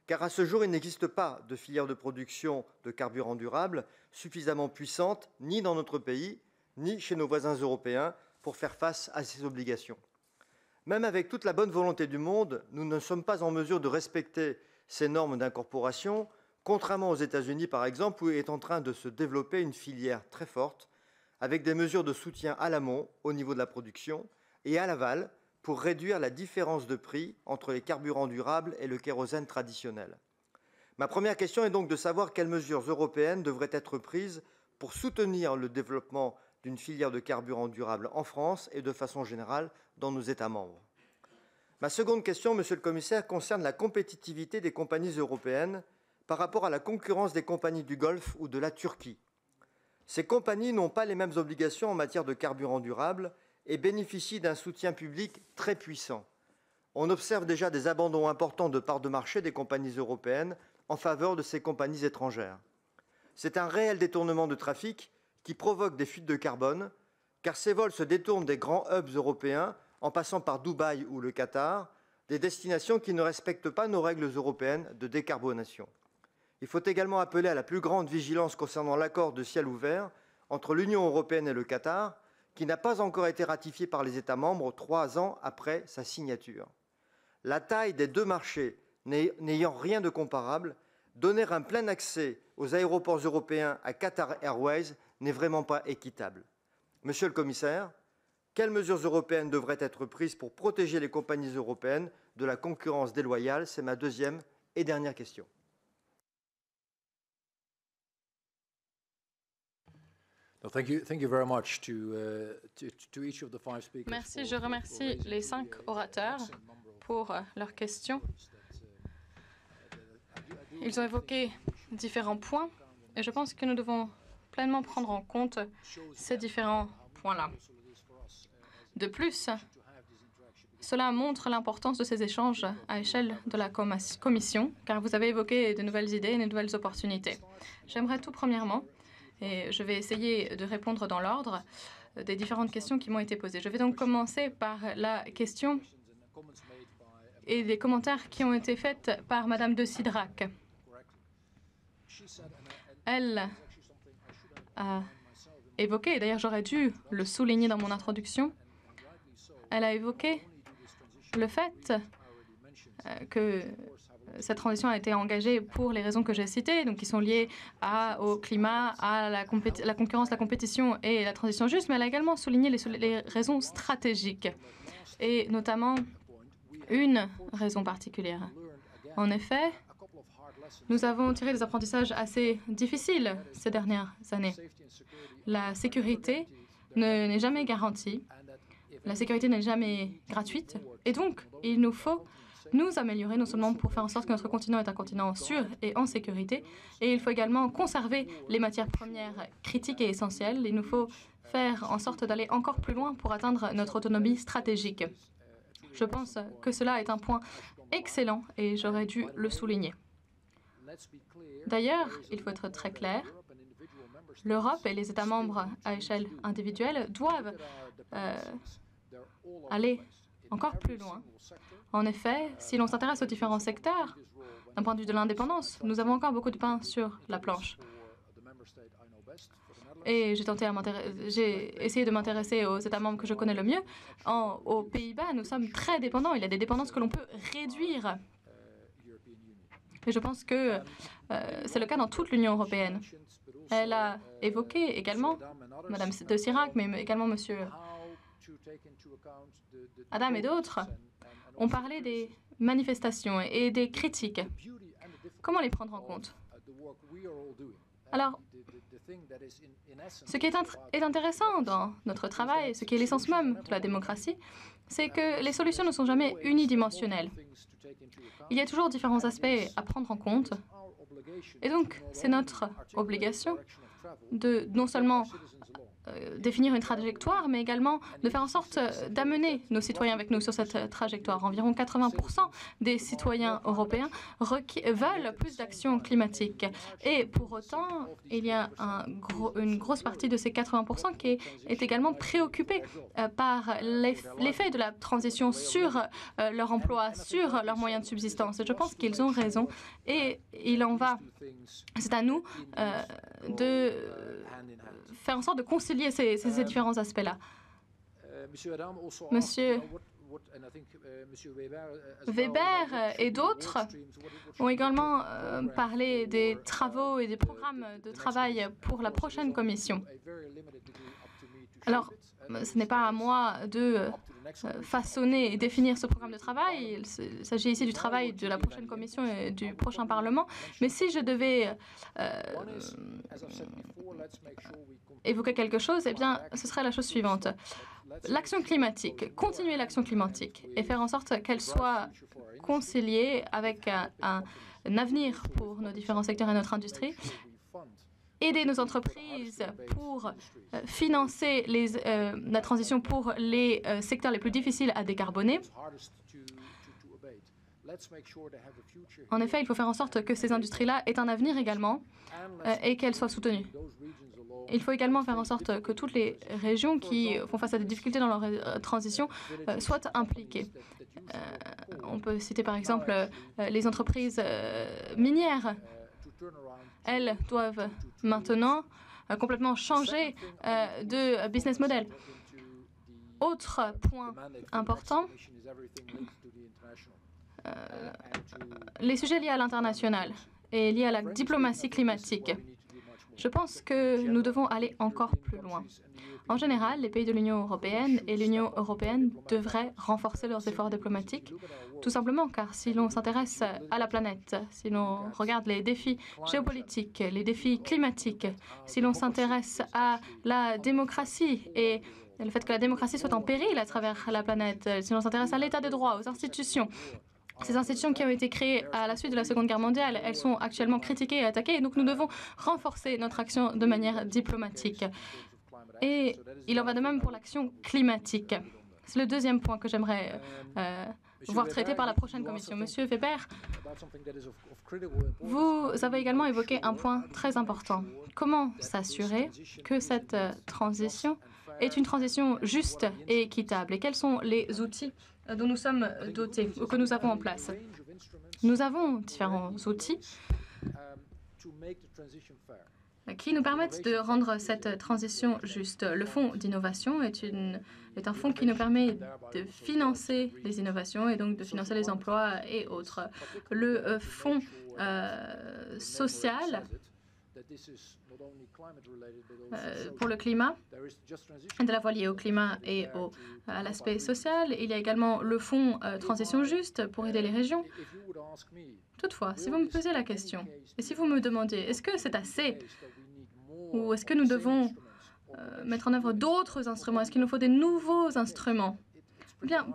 Car à ce jour, il n'existe pas de filière de production de carburant durable suffisamment puissante, ni dans notre pays, ni chez nos voisins européens, pour faire face à ces obligations. Même avec toute la bonne volonté du monde, nous ne sommes pas en mesure de respecter ces normes d'incorporation, contrairement aux États-Unis, par exemple, où est en train de se développer une filière très forte, avec des mesures de soutien à l'amont, au niveau de la production, et à l'aval, pour réduire la différence de prix entre les carburants durables et le kérosène traditionnel. Ma première question est donc de savoir quelles mesures européennes devraient être prises pour soutenir le développement d'une filière de carburants durables en France et de façon générale dans nos États membres. Ma seconde question, Monsieur le Commissaire, concerne la compétitivité des compagnies européennes par rapport à la concurrence des compagnies du Golfe ou de la Turquie. Ces compagnies n'ont pas les mêmes obligations en matière de carburants durables et bénéficient d'un soutien public très puissant. On observe déjà des abandons importants de parts de marché des compagnies européennes en faveur de ces compagnies étrangères. C'est un réel détournement de trafic qui provoque des fuites de carbone, car ces vols se détournent des grands hubs européens en passant par Dubaï ou le Qatar, des destinations qui ne respectent pas nos règles européennes de décarbonation. Il faut également appeler à la plus grande vigilance concernant l'accord de ciel ouvert entre l'Union européenne et le Qatar, qui n'a pas encore été ratifié par les États membres 3 ans après sa signature. La taille des deux marchés n'ayant rien de comparable, donner un plein accès aux aéroports européens à Qatar Airways n'est vraiment pas équitable. Monsieur le Commissaire, quelles mesures européennes devraient être prises pour protéger les compagnies européennes de la concurrence déloyale? C'est ma deuxième et dernière question. Merci, je remercie les 5 orateurs pour leurs questions. Ils ont évoqué différents points et je pense que nous devons pleinement prendre en compte ces différents points-là. De plus, cela montre l'importance de ces échanges à échelle de la Commission, car vous avez évoqué de nouvelles idées et de nouvelles opportunités. J'aimerais tout premièrement, et je vais essayer de répondre dans l'ordre des différentes questions qui m'ont été posées. Je vais donc commencer par la question et les commentaires qui ont été faits par Madame de Cidrac. Elle a évoqué, d'ailleurs j'aurais dû le souligner dans mon introduction, elle a évoqué le fait que cette transition a été engagée pour les raisons que j'ai citées, donc qui sont liées au climat, à la concurrence, la compétition et la transition juste, mais elle a également souligné les raisons stratégiques, et notamment une raison particulière. En effet, nous avons tiré des apprentissages assez difficiles ces dernières années. La sécurité n'est jamais garantie, la sécurité n'est jamais gratuite, et donc il nous faut nous améliorer non seulement pour faire en sorte que notre continent est un continent sûr et en sécurité, et il faut également conserver les matières premières critiques et essentielles. Il nous faut faire en sorte d'aller encore plus loin pour atteindre notre autonomie stratégique. Je pense que cela est un point excellent et j'aurais dû le souligner. D'ailleurs, il faut être très clair, l'Europe et les États membres à échelle individuelle doivent aller encore plus loin. En effet, si l'on s'intéresse aux différents secteurs, d'un point de vue de l'indépendance, nous avons encore beaucoup de pain sur la planche. Et j'ai essayé de m'intéresser aux États membres que je connais le mieux. Aux Pays-Bas, nous sommes très dépendants. Il y a des dépendances que l'on peut réduire. Et je pense que c'est le cas dans toute l'Union européenne. Elle a évoqué également, Madame de Cidrac, mais également Monsieur Adam et d'autres, ont parlé des manifestations et des critiques. Comment les prendre en compte? Alors, ce qui est intéressant dans notre travail, ce qui est l'essence même de la démocratie, c'est que les solutions ne sont jamais unidimensionnelles. Il y a toujours différents aspects à prendre en compte. Et donc, c'est notre obligation de non seulement définir une trajectoire, mais également de faire en sorte d'amener nos citoyens avec nous sur cette trajectoire. Environ 80% des citoyens européens veulent plus d'action climatique. Et pour autant, il y a une grosse partie de ces 80% qui est également préoccupée par l'effet de la transition sur leur emploi, sur leurs moyens de subsistance. Et je pense qu'ils ont raison. Et c'est à nous de faire en sorte de concilier ces différents aspects-là. Monsieur Weber et d'autres ont également parlé des travaux et des programmes de travail pour la prochaine commission. Alors, ce n'est pas à moi de façonner et définir ce programme de travail. Il s'agit ici du travail de la prochaine Commission et du prochain Parlement. Mais si je devais évoquer quelque chose, eh bien, ce serait la chose suivante. L'action climatique, continuer l'action climatique et faire en sorte qu'elle soit conciliée avec un avenir pour nos différents secteurs et notre industrie. Aider nos entreprises pour financer la transition pour les secteurs les plus difficiles à décarboner. En effet, il faut faire en sorte que ces industries-là aient un avenir également et qu'elles soient soutenues. Il faut également faire en sorte que toutes les régions qui font face à des difficultés dans leur transition soient impliquées. On peut citer par exemple les entreprises minières. Elles doivent maintenant complètement changer de business model. Autre point important, les sujets liés à l'international et liés à la diplomatie climatique. Je pense que nous devons aller encore plus loin. En général, les pays de l'Union européenne et l'Union européenne devraient renforcer leurs efforts diplomatiques, tout simplement car si l'on s'intéresse à la planète, si l'on regarde les défis géopolitiques, les défis climatiques, si l'on s'intéresse à la démocratie et le fait que la démocratie soit en péril à travers la planète, si l'on s'intéresse à l'état de droit, aux institutions, ces institutions qui ont été créées à la suite de la Seconde Guerre mondiale, elles sont actuellement critiquées et attaquées, et donc nous devons renforcer notre action de manière diplomatique. Et il en va de même pour l'action climatique. C'est le deuxième point que j'aimerais voir traité par la prochaine Commission. Monsieur Weber, vous avez également évoqué un point très important. Comment s'assurer que cette transition est une transition juste et équitable? Et quels sont les outils dont nous sommes dotés ou que nous avons en place? Nous avons différents outils qui nous permettent de rendre cette transition juste. Le fonds d'innovation est un fonds qui nous permet de financer les innovations et donc de financer les emplois et autres. Le fonds social pour le climat, de la voie liée au climat et à l'aspect social. Il y a également le fonds Transition Juste pour aider les régions. Toutefois, si vous me posez la question, et si vous me demandez, est-ce que c'est assez ou est-ce que nous devons mettre en œuvre d'autres instruments, est-ce qu'il nous faut des nouveaux instruments? Bien,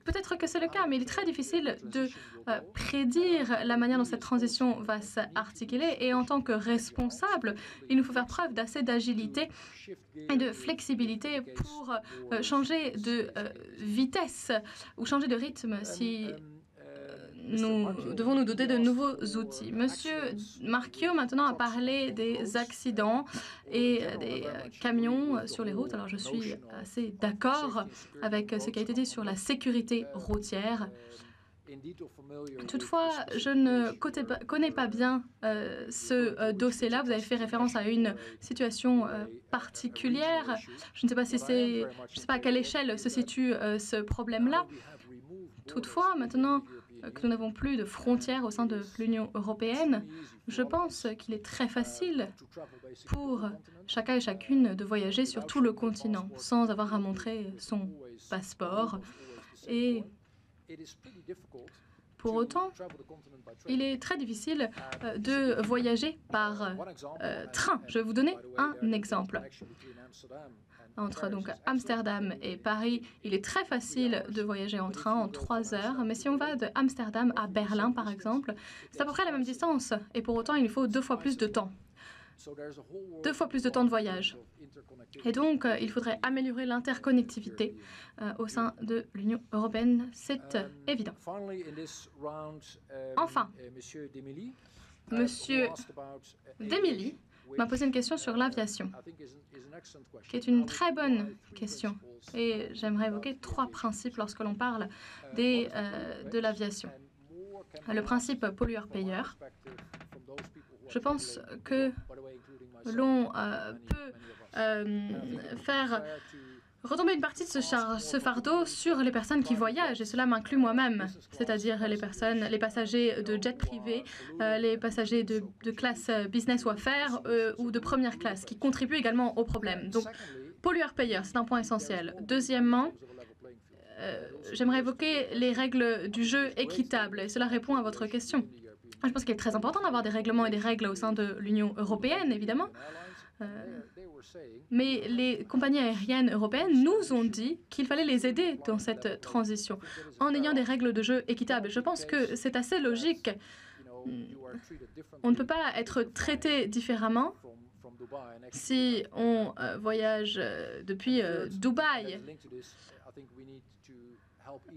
peut-être que c'est le cas, mais il est très difficile de prédire la manière dont cette transition va s'articuler. Et en tant que responsable, il nous faut faire preuve d'assez d'agilité et de flexibilité pour changer de vitesse ou changer de rythme si nous devons nous doter de nouveaux outils. Monsieur Marquio, maintenant, a parlé des accidents et des camions sur les routes. Alors, je suis assez d'accord avec ce qui a été dit sur la sécurité routière. Toutefois, je ne connais pas bien ce dossier-là. Vous avez fait référence à une situation particulière. Je ne sais pas si je ne sais pas à quelle échelle se situe ce problème-là. Toutefois, maintenant que nous n'avons plus de frontières au sein de l'Union européenne, je pense qu'il est très facile pour chacun et chacune de voyager sur tout le continent sans avoir à montrer son passeport. Et pour autant, il est très difficile de voyager par train. Je vais vous donner un exemple. Entre donc Amsterdam et Paris, il est très facile de voyager en train en 3 heures. Mais si on va de Amsterdam à Berlin, par exemple, c'est à peu près la même distance. Et pour autant, il faut 2 fois plus de temps. 2 fois plus de temps de voyage. Et donc, il faudrait améliorer l'interconnectivité au sein de l'Union européenne. C'est évident. Enfin, Monsieur Demilly m'a posé une question sur l'aviation, qui est une très bonne question. Et j'aimerais évoquer 3 principes lorsque l'on parle de l'aviation. Le principe pollueur-payeur. Je pense que l'on peut faire retomber une partie de ce fardeau sur les personnes qui voyagent, et cela m'inclut moi-même, c'est-à-dire les passagers de jet privé, les passagers de classe business ou affaires ou de première classe, qui contribuent également au problème. Donc, pollueur-payeur, c'est un point essentiel. Deuxièmement, j'aimerais évoquer les règles du jeu équitables, et cela répond à votre question. Je pense qu'il est très important d'avoir des règlements et des règles au sein de l'Union européenne, évidemment. Mais les compagnies aériennes européennes nous ont dit qu'il fallait les aider dans cette transition en ayant des règles de jeu équitables. Je pense que c'est assez logique. On ne peut pas être traité différemment si on voyage depuis Dubaï.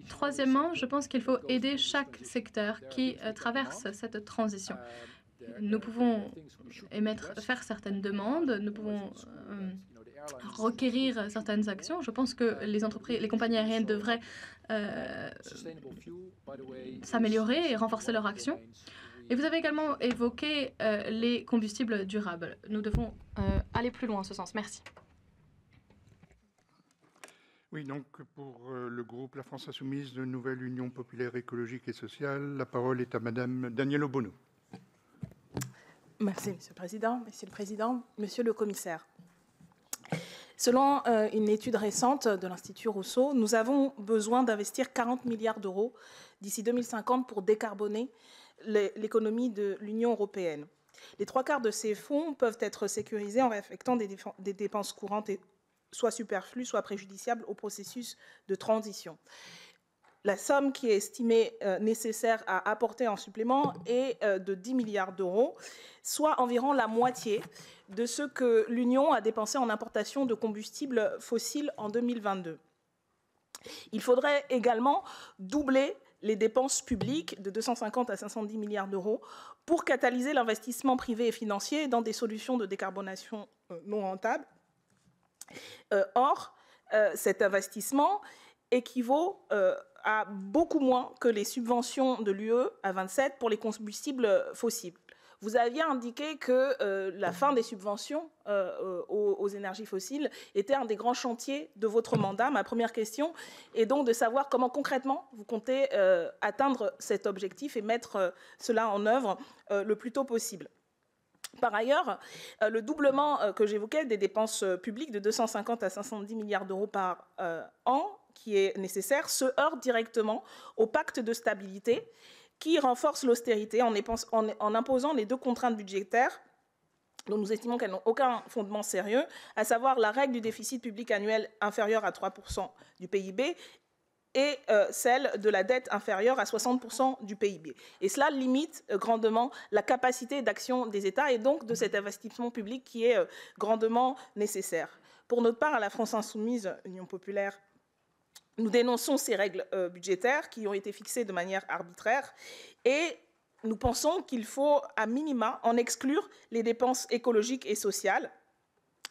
Troisièmement, je pense qu'il faut aider chaque secteur qui traverse cette transition. Nous pouvons faire certaines demandes, nous pouvons requérir certaines actions. Je pense que les compagnies aériennes devraient s'améliorer et renforcer leur action. Et vous avez également évoqué les combustibles durables. Nous devons aller plus loin en ce sens. Merci. Oui, donc pour le groupe La France Insoumise, de Nouvelle Union Populaire Écologique et Sociale, la parole est à Madame Danielle Obono. Merci, Monsieur le Président. Monsieur le Président, Monsieur le Commissaire. Selon une étude récente de l'Institut Rousseau, nous avons besoin d'investir 40 milliards d'euros d'ici 2050 pour décarboner l'économie de l'Union européenne. Les 3/4 de ces fonds peuvent être sécurisés en réaffectant des dépenses courantes soit superflues, soit préjudiciables au processus de transition. La somme qui est estimée nécessaire à apporter en supplément est de 10 milliards d'euros, soit environ la moitié de ce que l'Union a dépensé en importation de combustibles fossiles en 2022. Il faudrait également doubler les dépenses publiques de 250 à 510 milliards d'euros pour catalyser l'investissement privé et financier dans des solutions de décarbonation non rentables. Or, cet investissement équivaut à beaucoup moins que les subventions de l'UE à 27 pour les combustibles fossiles. Vous aviez indiqué que la fin des subventions aux énergies fossiles était un des grands chantiers de votre mandat. Ma première question est donc de savoir comment concrètement vous comptez atteindre cet objectif et mettre cela en œuvre le plus tôt possible. Par ailleurs, le doublement que j'évoquais des dépenses publiques de 250 à 510 milliards d'euros par an, qui est nécessaire, se heurte directement au pacte de stabilité qui renforce l'austérité en imposant les deux contraintes budgétaires dont nous estimons qu'elles n'ont aucun fondement sérieux, à savoir la règle du déficit public annuel inférieur à 3% du PIB et celle de la dette inférieure à 60% du PIB. Et cela limite grandement la capacité d'action des États et donc de cet investissement public qui est grandement nécessaire. Pour notre part, à la France Insoumise, Union populaire, nous dénonçons ces règles budgétaires qui ont été fixées de manière arbitraire et nous pensons qu'il faut, à minima, en exclure les dépenses écologiques et sociales,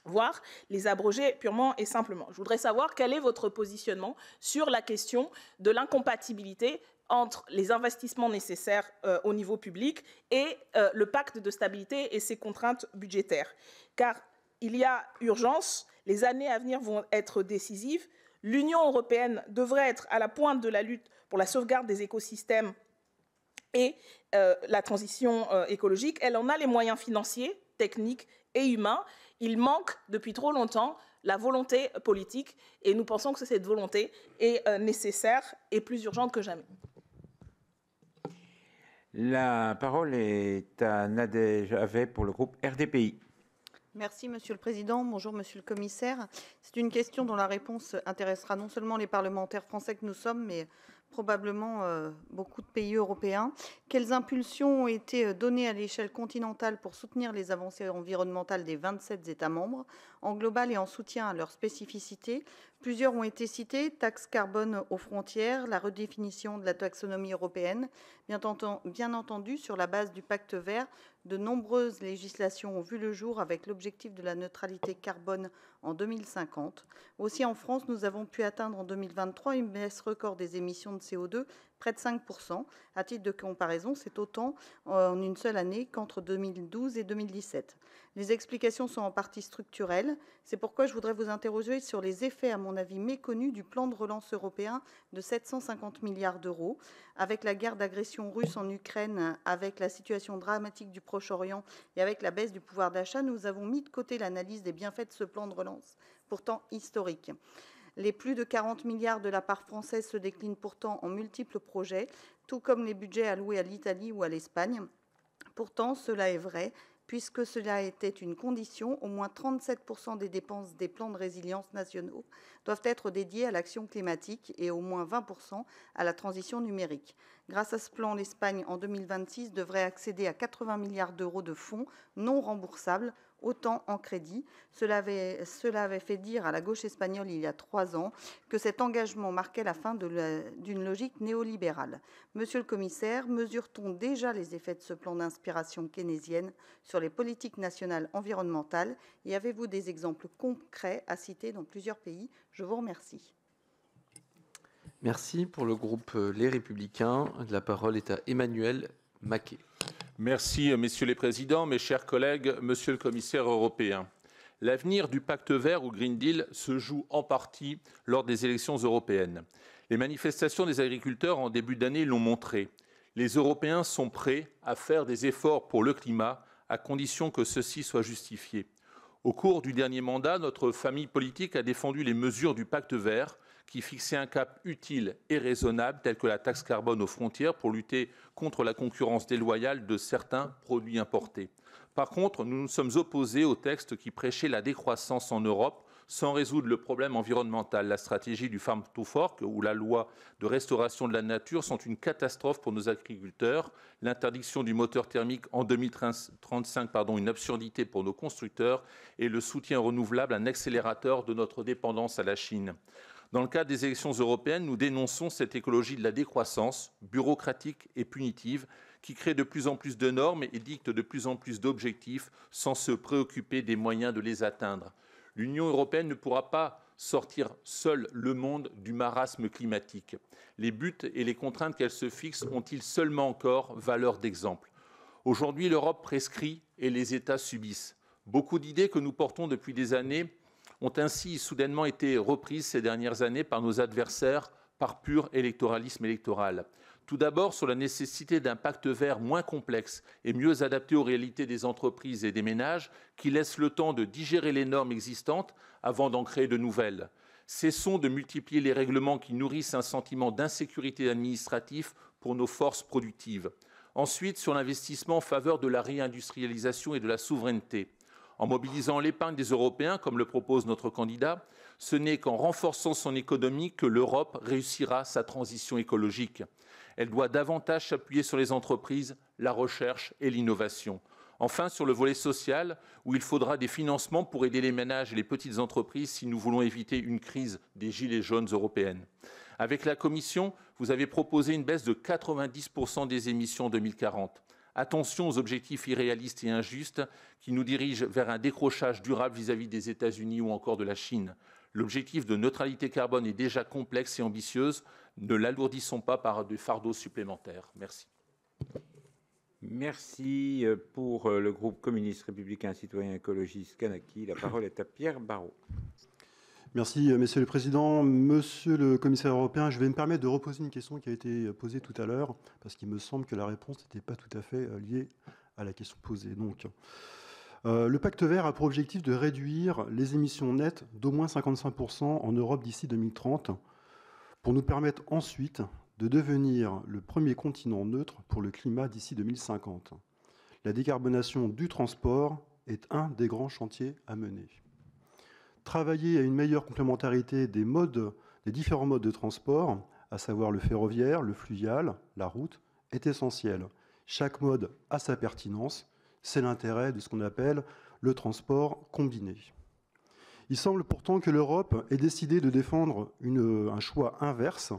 voire les abroger purement et simplement. Je voudrais savoir quel est votre positionnement sur la question de l'incompatibilité entre les investissements nécessaires au niveau public et le pacte de stabilité et ses contraintes budgétaires. Car il y a urgence, les années à venir vont être décisives. L'Union européenne devrait être à la pointe de la lutte pour la sauvegarde des écosystèmes et la transition écologique. Elle en a les moyens financiers, techniques et humains. Il manque depuis trop longtemps la volonté politique et nous pensons que cette volonté est nécessaire et plus urgente que jamais. La parole est à Nadège Havet pour le groupe RDPI. Merci, Monsieur le Président. Bonjour, Monsieur le Commissaire. C'est une question dont la réponse intéressera non seulement les parlementaires français que nous sommes, mais probablement beaucoup de pays européens. Quelles impulsions ont été données à l'échelle continentale pour soutenir les avancées environnementales des 27 États membres, en global et en soutien à leurs spécificités? Plusieurs ont été cités, taxe carbone aux frontières, la redéfinition de la taxonomie européenne. Bien entendu, sur la base du pacte vert, de nombreuses législations ont vu le jour avec l'objectif de la neutralité carbone en 2050. Aussi, en France, nous avons pu atteindre en 2023 une baisse record des émissions de CO2, près de 5%. À titre de comparaison, c'est autant en une seule année qu'entre 2012 et 2017. Les explications sont en partie structurelles. C'est pourquoi je voudrais vous interroger sur les effets, à mon avis, méconnus du plan de relance européen de 750 milliards d'euros. Avec la guerre d'agression russe en Ukraine, avec la situation dramatique du Proche-Orient et avec la baisse du pouvoir d'achat, nous avons mis de côté l'analyse des bienfaits de ce plan de relance, pourtant historique. Les plus de 40 milliards de la part française se déclinent pourtant en multiples projets, tout comme les budgets alloués à l'Italie ou à l'Espagne. Pourtant, cela est vrai, puisque cela était une condition, au moins 37% des dépenses des plans de résilience nationaux doivent être dédiés à l'action climatique et au moins 20% à la transition numérique. Grâce à ce plan, l'Espagne, en 2026, devrait accéder à 80 milliards d'euros de fonds non remboursables, autant en crédit. Cela avait fait dire à la gauche espagnole il y a 3 ans que cet engagement marquait la fin d'une logique néolibérale. Monsieur le commissaire, mesure-t-on déjà les effets de ce plan d'inspiration keynésienne sur les politiques nationales environnementales et avez-vous des exemples concrets à citer dans plusieurs pays? Je vous remercie. Merci. Pour le groupe Les Républicains, la parole est à Emmanuel Maquet. Merci, messieurs les présidents, mes chers collègues, monsieur le commissaire européen. L'avenir du pacte vert ou Green Deal se joue en partie lors des élections européennes. Les manifestations des agriculteurs en début d'année l'ont montré. Les Européens sont prêts à faire des efforts pour le climat, à condition que ceux-ci soient justifiés. Au cours du dernier mandat, notre famille politique a défendu les mesures du pacte vert qui fixait un cap utile et raisonnable, tel que la taxe carbone aux frontières pour lutter contre la concurrence déloyale de certains produits importés. Par contre, nous nous sommes opposés au texte qui prêchait la décroissance en Europe sans résoudre le problème environnemental. La stratégie du Farm to Fork ou la loi de restauration de la nature sont une catastrophe pour nos agriculteurs. L'interdiction du moteur thermique en 2035, une absurdité pour nos constructeurs, et le soutien renouvelable, un accélérateur de notre dépendance à la Chine. Dans le cadre des élections européennes, nous dénonçons cette écologie de la décroissance, bureaucratique et punitive, qui crée de plus en plus de normes et dicte de plus en plus d'objectifs sans se préoccuper des moyens de les atteindre. L'Union européenne ne pourra pas sortir seule le monde du marasme climatique. Les buts et les contraintes qu'elle se fixe ont-ils seulement encore valeur d'exemple? Aujourd'hui, l'Europe prescrit et les États subissent. Beaucoup d'idées que nous portons depuis des années ont ainsi soudainement été reprises ces dernières années par nos adversaires par pur électoralisme électoral. Tout d'abord, sur la nécessité d'un pacte vert moins complexe et mieux adapté aux réalités des entreprises et des ménages, qui laisse le temps de digérer les normes existantes avant d'en créer de nouvelles. Cessons de multiplier les règlements qui nourrissent un sentiment d'insécurité administrative pour nos forces productives. Ensuite, sur l'investissement en faveur de la réindustrialisation et de la souveraineté. En mobilisant l'épargne des Européens, comme le propose notre candidat, ce n'est qu'en renforçant son économie que l'Europe réussira sa transition écologique. Elle doit davantage s'appuyer sur les entreprises, la recherche et l'innovation. Enfin, sur le volet social, où il faudra des financements pour aider les ménages et les petites entreprises si nous voulons éviter une crise des gilets jaunes européennes. Avec la Commission, vous avez proposé une baisse de 90% des émissions en 2040. Attention aux objectifs irréalistes et injustes qui nous dirigent vers un décrochage durable vis-à-vis des États-Unis ou encore de la Chine. L'objectif de neutralité carbone est déjà complexe et ambitieuse. Ne l'alourdissons pas par des fardeaux supplémentaires. Merci. Merci. Pour le groupe communiste républicain citoyen écologiste Kanaki, la parole est à Pierre Barrot. Merci, Monsieur le Président. Monsieur le Commissaire européen, je vais me permettre de reposer une question qui a été posée tout à l'heure, parce qu'il me semble que la réponse n'était pas tout à fait liée à la question posée. Donc, le pacte vert a pour objectif de réduire les émissions nettes d'au moins 55% en Europe d'ici 2030, pour nous permettre ensuite de devenir le premier continent neutre pour le climat d'ici 2050. La décarbonation du transport est un des grands chantiers à mener. Travailler à une meilleure complémentarité des différents modes de transport, à savoir le ferroviaire, le fluvial, la route, est essentiel. Chaque mode a sa pertinence. C'est l'intérêt de ce qu'on appelle le transport combiné. Il semble pourtant que l'Europe ait décidé de défendre un choix inverse.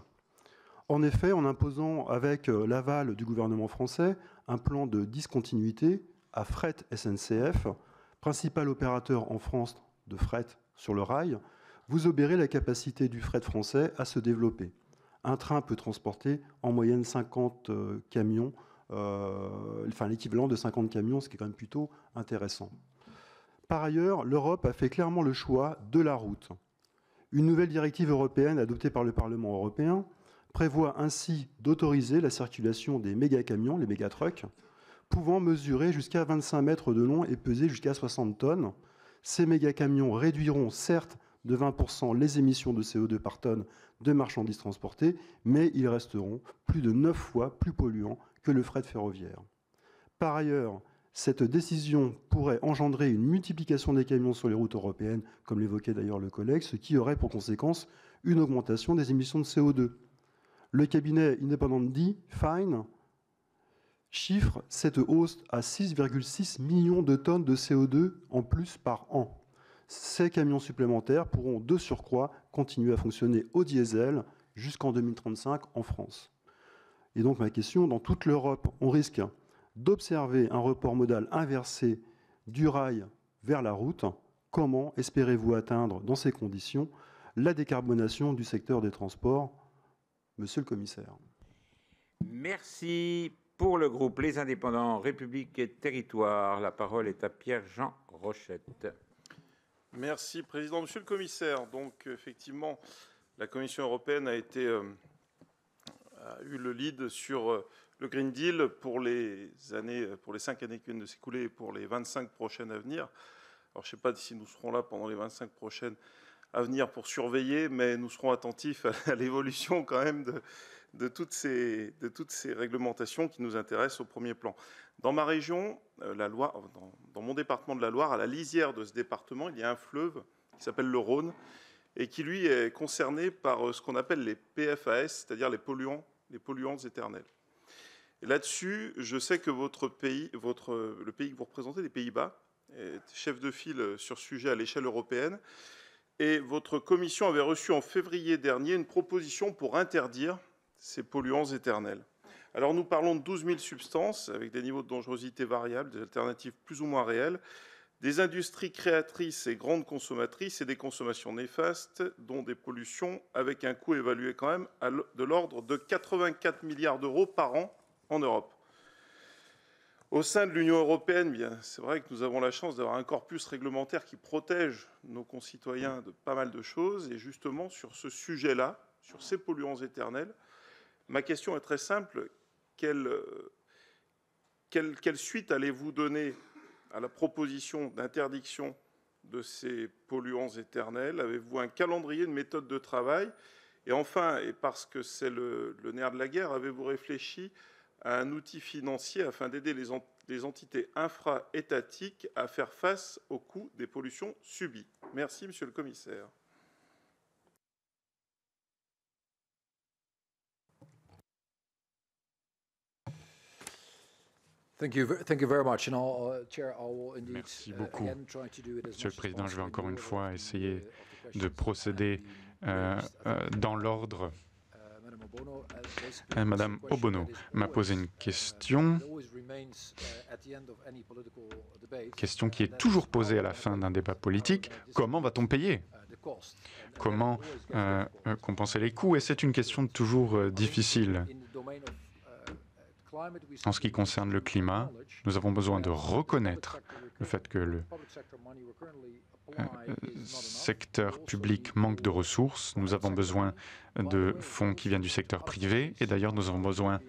En effet, en imposant avec l'aval du gouvernement français un plan de discontinuité à Fret SNCF, principal opérateur en France de fret sur le rail, vous obérez la capacité du fret français à se développer. Un train peut transporter en moyenne 50 camions, l'équivalent de 50 camions, ce qui est quand même plutôt intéressant. Par ailleurs, l'Europe a fait clairement le choix de la route. Une nouvelle directive européenne adoptée par le Parlement européen prévoit ainsi d'autoriser la circulation des méga-camions, les méga-trucks, pouvant mesurer jusqu'à 25 mètres de long et peser jusqu'à 60 tonnes. Ces méga-camions réduiront certes de 20% les émissions de CO2 par tonne de marchandises transportées, mais ils resteront plus de 9 fois plus polluants que le fret ferroviaire. Par ailleurs, cette décision pourrait engendrer une multiplication des camions sur les routes européennes, comme l'évoquait d'ailleurs le collègue, ce qui aurait pour conséquence une augmentation des émissions de CO2. Le cabinet Independent Fine chiffre cette hausse à 6,6 millions de tonnes de CO2 en plus par an. Ces camions supplémentaires pourront de surcroît continuer à fonctionner au diesel jusqu'en 2035 en France. Et donc ma question, dans toute l'Europe, on risque d'observer un report modal inversé du rail vers la route. Comment espérez-vous atteindre dans ces conditions la décarbonation du secteur des transports, Monsieur le Commissaire? Merci. Pour le groupe Les Indépendants, République et Territoires, la parole est à Pierre-Jean Rochette. Merci, Président. Monsieur le Commissaire, donc effectivement, la Commission européenne a eu le lead sur le Green Deal pour les 5 années qui viennent de s'écouler et pour les 25 prochaines à venir. Alors, je ne sais pas si nous serons là pendant les 25 prochaines à venir pour surveiller, mais nous serons attentifs à l'évolution quand même de toutes ces réglementations qui nous intéressent au premier plan. Dans ma région, dans mon département de la Loire, à la lisière de ce département, il y a un fleuve qui s'appelle le Rhône et qui, lui, est concerné par ce qu'on appelle les PFAS, c'est-à-dire les polluants éternels. Et là-dessus, je sais que le pays que vous représentez, les Pays-Bas, est chef de file sur ce sujet à l'échelle européenne. Et votre commission avait reçu en février dernier une proposition pour interdire ces polluants éternels. Alors nous parlons de 12 000 substances avec des niveaux de dangerosité variables, des alternatives plus ou moins réelles, des industries créatrices et grandes consommatrices et des consommations néfastes, dont des pollutions avec un coût évalué quand même de l'ordre de 84 milliards d'euros par an en Europe. Au sein de l'Union européenne, c'est vrai que nous avons la chance d'avoir un corpus réglementaire qui protège nos concitoyens de pas mal de choses. Et justement, sur ce sujet-là, sur ces polluants éternels, ma question est très simple. Quelle suite allez-vous donner à la proposition d'interdiction de ces polluants éternels? Avez-vous un calendrier, une méthode de travail? Et enfin, et parce que c'est le nerf de la guerre, avez-vous réfléchi à un outil financier afin d'aider les entités infra-étatiques à faire face au coût des pollutions subies? Merci, Monsieur le Commissaire. Merci beaucoup. Monsieur le Président, je vais encore une fois essayer de procéder dans l'ordre. Madame Obono m'a posé une question qui est toujours posée à la fin d'un débat politique. Comment va-t-on payer? Comment compenser les coûts? Et c'est une question toujours difficile. En ce qui concerne le climat, nous avons besoin de reconnaître le fait que le secteur public manque de ressources. Nous avons besoin de fonds qui viennent du secteur privé. Et d'ailleurs, nous avons besoin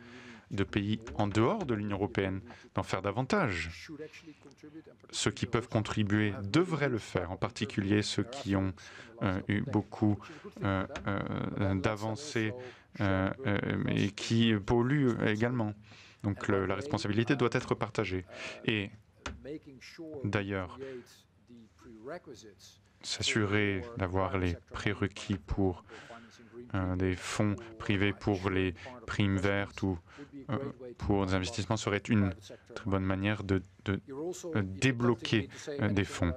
de pays en dehors de l'Union européenne d'en faire davantage. Ceux qui peuvent contribuer devraient le faire, en particulier ceux qui ont eu beaucoup d'avancées et qui polluent également. Donc la responsabilité doit être partagée. Et d'ailleurs, s'assurer d'avoir les prérequis pour des fonds privés pour les primes vertes ou pour des investissements serait une très bonne manière de débloquer des fonds.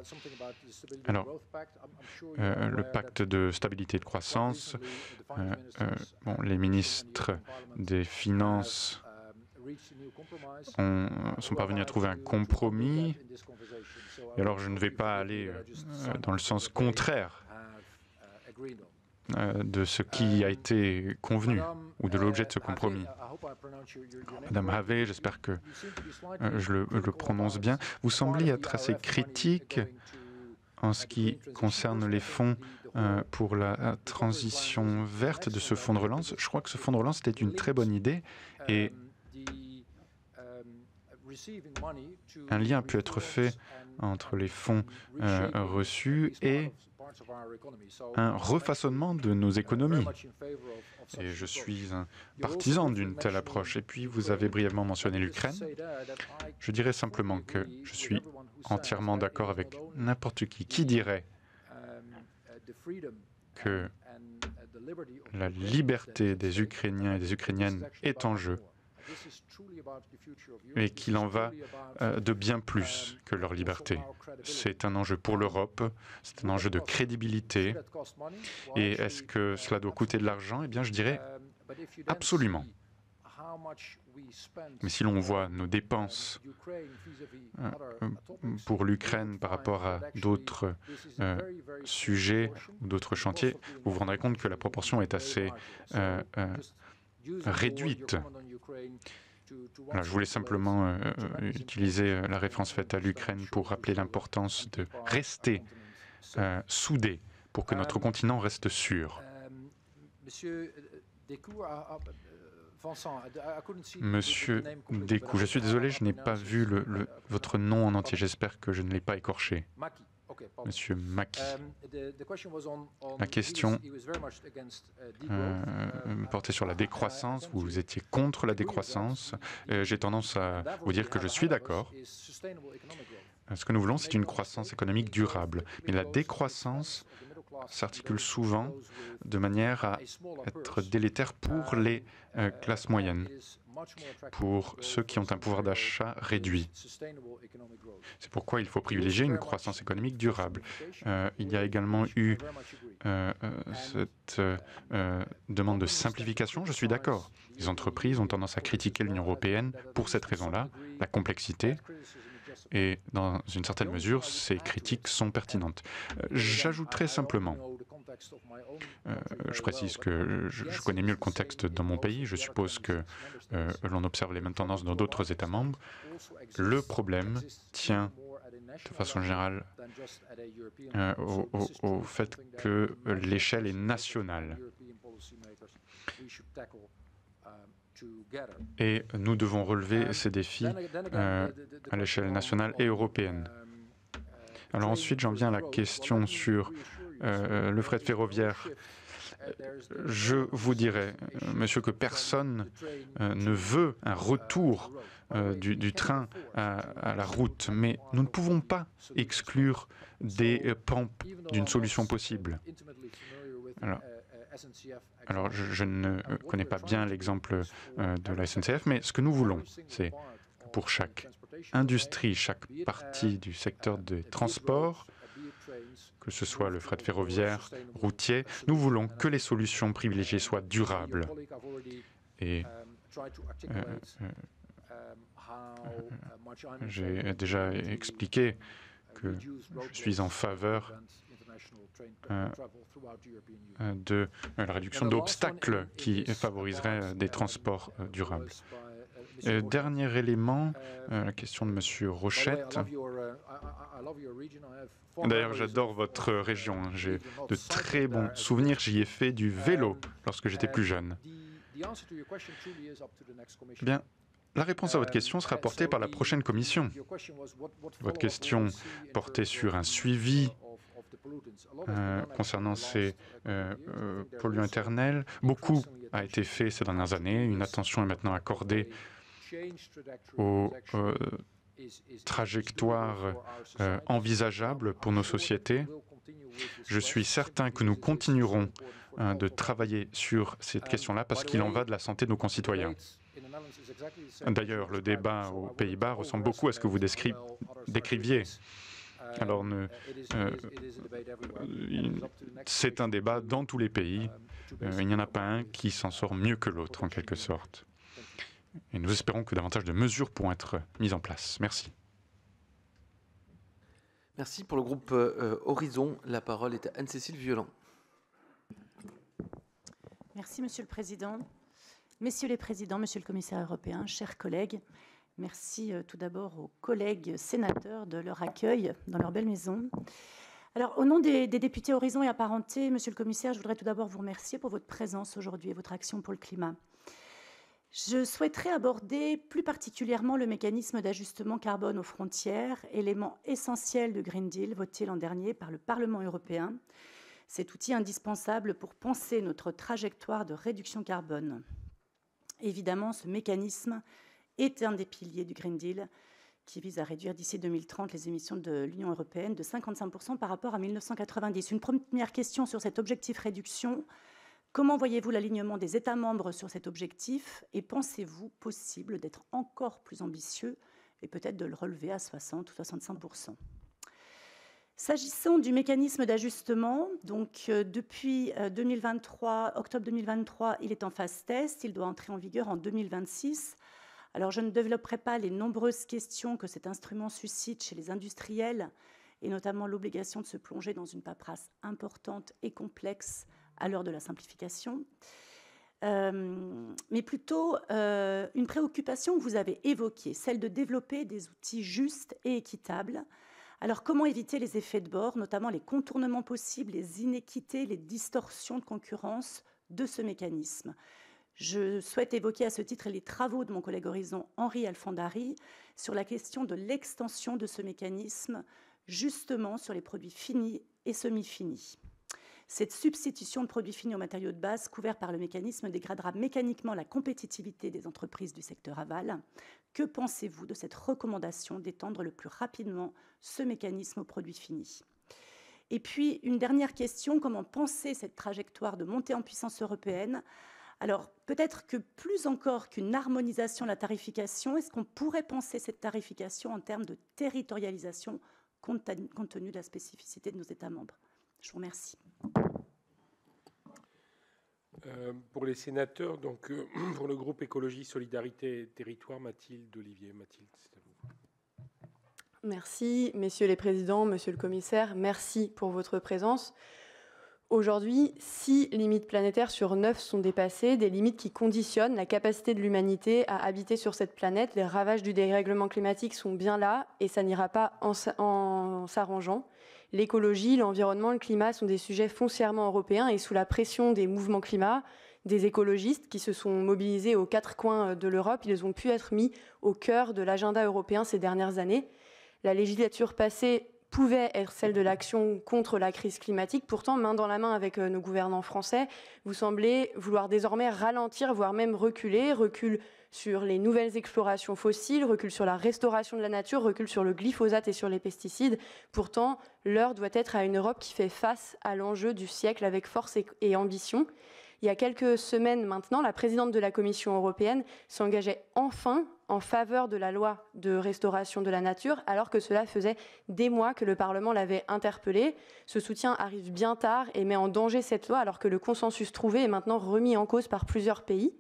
Alors, le pacte de stabilité et de croissance, les ministres des Finances sont parvenus à trouver un compromis. Et alors, je ne vais pas aller dans le sens contraire de ce qui a été convenu ou de l'objet de ce compromis. Madame Havé, j'espère que je le prononce bien. Vous semblez être assez critique en ce qui concerne les fonds pour la transition verte de ce fonds de relance. Je crois que ce fonds de relance était une très bonne idée et un lien peut être fait entre les fonds reçus et un refaçonnement de nos économies. Et je suis un partisan d'une telle approche. Et puis, vous avez brièvement mentionné l'Ukraine. Je dirais simplement que je suis entièrement d'accord avec n'importe qui dirait que la liberté des Ukrainiens et des Ukrainiennes est en jeu et qu'il en va de bien plus que leur liberté. C'est un enjeu pour l'Europe, c'est un enjeu de crédibilité. Et est-ce que cela doit coûter de l'argent? Eh bien, je dirais absolument. Mais si l'on voit nos dépenses pour l'Ukraine par rapport à d'autres sujets ou d'autres chantiers, vous vous rendrez compte que la proportion est assez réduite. Alors, je voulais simplement utiliser la référence faite à l'Ukraine pour rappeler l'importance de rester soudés pour que notre continent reste sûr. Monsieur Descoux, je suis désolé, je n'ai pas vu votre nom en entier. J'espère que je ne l'ai pas écorché. Monsieur Maki. La question portait sur la décroissance. Vous étiez contre la décroissance. J'ai tendance à vous dire que je suis d'accord. Ce que nous voulons, c'est une croissance économique durable. Mais la décroissance s'articule souvent de manière à être délétère pour les classes moyennes, pour ceux qui ont un pouvoir d'achat réduit. C'est pourquoi il faut privilégier une croissance économique durable. Il y a également eu cette demande de simplification, je suis d'accord. Les entreprises ont tendance à critiquer l'Union européenne pour cette raison-là, la complexité. Et dans une certaine mesure, ces critiques sont pertinentes. J'ajouterai simplement, je précise que je connais mieux le contexte dans mon pays, je suppose que l'on observe les mêmes tendances dans d'autres États membres. Le problème tient de façon générale au fait que l'échelle est nationale. Et nous devons relever ces défis à l'échelle nationale et européenne. Alors ensuite, j'en viens à la question sur le fret ferroviaire. Je vous dirais, monsieur, que personne ne veut un retour du train à la route, mais nous ne pouvons pas exclure des pans d'une solution possible. Alors, je ne connais pas bien l'exemple de la SNCF, mais ce que nous voulons, c'est pour chaque industrie, chaque partie du secteur des transports, que ce soit le fret ferroviaire, routier, nous voulons que les solutions privilégiées soient durables. Et j'ai déjà expliqué que je suis en faveur de la réduction d'obstacles qui favoriserait des transports durables. Dernier élément, la question de M. Rochette. D'ailleurs, j'adore votre région. J'ai de très bons souvenirs. J'y ai fait du vélo lorsque j'étais plus jeune. Bien, la réponse à votre question sera portée par la prochaine commission. Votre question portait sur un suivi concernant ces polluants éternels. Beaucoup a été fait ces dernières années. Une attention est maintenant accordée aux trajectoires envisageables pour nos sociétés. Je suis certain que nous continuerons de travailler sur cette question-là parce qu'il en va de la santé de nos concitoyens. D'ailleurs, le débat aux Pays-Bas ressemble beaucoup à ce que vous décriviez. Alors, c'est un débat dans tous les pays. Il n'y en a pas un qui s'en sort mieux que l'autre, en quelque sorte. Et nous espérons que davantage de mesures pourront être mises en place. Merci. Merci. Pour le groupe Horizon, la parole est à Anne-Cécile Violent. Merci, Monsieur le Président. Messieurs les Présidents, Monsieur le Commissaire européen, chers collègues, merci tout d'abord aux collègues sénateurs de leur accueil dans leur belle maison. Alors, au nom des députés Horizon et apparentés, Monsieur le Commissaire, je voudrais tout d'abord vous remercier pour votre présence aujourd'hui et votre action pour le climat. Je souhaiterais aborder plus particulièrement le mécanisme d'ajustement carbone aux frontières, élément essentiel du Green Deal voté l'an dernier par le Parlement européen. Cet outil indispensable pour penser notre trajectoire de réduction carbone. Évidemment, ce mécanisme est un des piliers du Green Deal qui vise à réduire d'ici 2030 les émissions de l'Union européenne de 55% par rapport à 1990. Une première question sur cet objectif réduction. Comment voyez-vous l'alignement des États membres sur cet objectif et pensez-vous possible d'être encore plus ambitieux et peut-être de le relever à 60 ou 65%? S'agissant du mécanisme d'ajustement, donc depuis 2023, octobre 2023, il est en phase test, il doit entrer en vigueur en 2026. Alors je ne développerai pas les nombreuses questions que cet instrument suscite chez les industriels, et notamment l'obligation de se plonger dans une paperasse importante et complexe à l'heure de la simplification, mais plutôt une préoccupation que vous avez évoquée, celle de développer des outils justes et équitables. Alors, comment éviter les effets de bord, notamment les contournements possibles, les inéquités, les distorsions de concurrence de ce mécanisme? Je souhaite évoquer à ce titre les travaux de mon collègue Horizon Henri Alfandari sur la question de l'extension de ce mécanisme, justement sur les produits finis et semi-finis. Cette substitution de produits finis aux matériaux de base couverts par le mécanisme dégradera mécaniquement la compétitivité des entreprises du secteur aval. Que pensez-vous de cette recommandation d'étendre le plus rapidement ce mécanisme aux produits finis? Et puis, une dernière question, comment penser cette trajectoire de montée en puissance européenne? Alors, peut-être que plus encore qu'une harmonisation de la tarification, est-ce qu'on pourrait penser cette tarification en termes de territorialisation compte tenu de la spécificité de nos États membres? Je vous remercie. Pour les sénateurs, donc pour le groupe Écologie, Solidarité et Territoire, Mathilde Olivier. Mathilde, c'est à vous. Merci, messieurs les présidents, monsieur le commissaire, merci pour votre présence. Aujourd'hui, 6 limites planétaires sur 9 sont dépassées, des limites qui conditionnent la capacité de l'humanité à habiter sur cette planète. Les ravages du dérèglement climatique sont bien là et ça n'ira pas en s'arrangeant. L'écologie, l'environnement, le climat sont des sujets foncièrement européens et sous la pression des mouvements climat, des écologistes qui se sont mobilisés aux 4 coins de l'Europe, ils ont pu être mis au cœur de l'agenda européen ces dernières années. La législature passée pouvait être celle de l'action contre la crise climatique. Pourtant, main dans la main avec nos gouvernants français, vous semblez vouloir désormais ralentir, voire même reculer. Recul sur les nouvelles explorations fossiles, recul sur la restauration de la nature, recul sur le glyphosate et sur les pesticides. Pourtant, l'heure doit être à une Europe qui fait face à l'enjeu du siècle avec force et ambition. Il y a quelques semaines maintenant, la présidente de la Commission européenne s'engageait enfin en faveur de la loi de restauration de la nature, alors que cela faisait des mois que le Parlement l'avait interpellée. Ce soutien arrive bien tard et met en danger cette loi, alors que le consensus trouvé est maintenant remis en cause par plusieurs pays.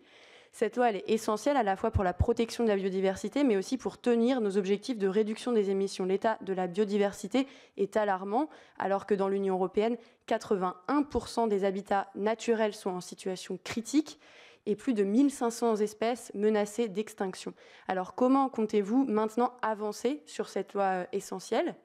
Cette loi, elle est essentielle à la fois pour la protection de la biodiversité, mais aussi pour tenir nos objectifs de réduction des émissions. L'état de la biodiversité est alarmant, alors que dans l'Union européenne, 81% des habitats naturels sont en situation critique et plus de 1500 espèces menacées d'extinction. Alors comment comptez-vous maintenant avancer sur cette loi essentielle ?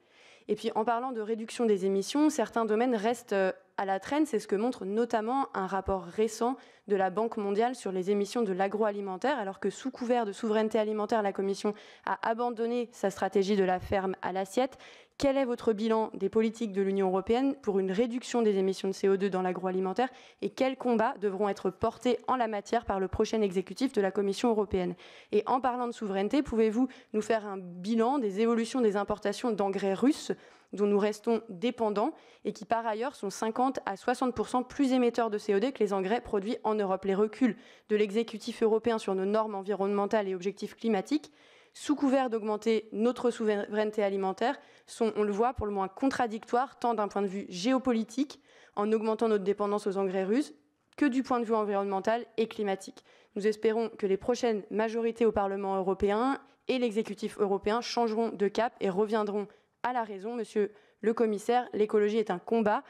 Et puis en parlant de réduction des émissions, certains domaines restent à la traîne. C'est ce que montre notamment un rapport récent de la Banque mondiale sur les émissions de l'agroalimentaire, alors que sous couvert de souveraineté alimentaire, la Commission a abandonné sa stratégie de la ferme à l'assiette. Quel est votre bilan des politiques de l'Union européenne pour une réduction des émissions de CO2 dans l'agroalimentaire et quels combats devront être portés en la matière par le prochain exécutif de la Commission européenne? Et en parlant de souveraineté, pouvez-vous nous faire un bilan des évolutions des importations d'engrais russes dont nous restons dépendants et qui par ailleurs sont 50 à 60% plus émetteurs de CO2 que les engrais produits en Europe? Les reculs de l'exécutif européen sur nos normes environnementales et objectifs climatiques, sous couvert d'augmenter notre souveraineté alimentaire, sont, on le voit, pour le moins contradictoires, tant d'un point de vue géopolitique, en augmentant notre dépendance aux engrais russes, que du point de vue environnemental et climatique. Nous espérons que les prochaines majorités au Parlement européen et l'exécutif européen changeront de cap et reviendront à la raison. Monsieur le commissaire, l'écologie est un combat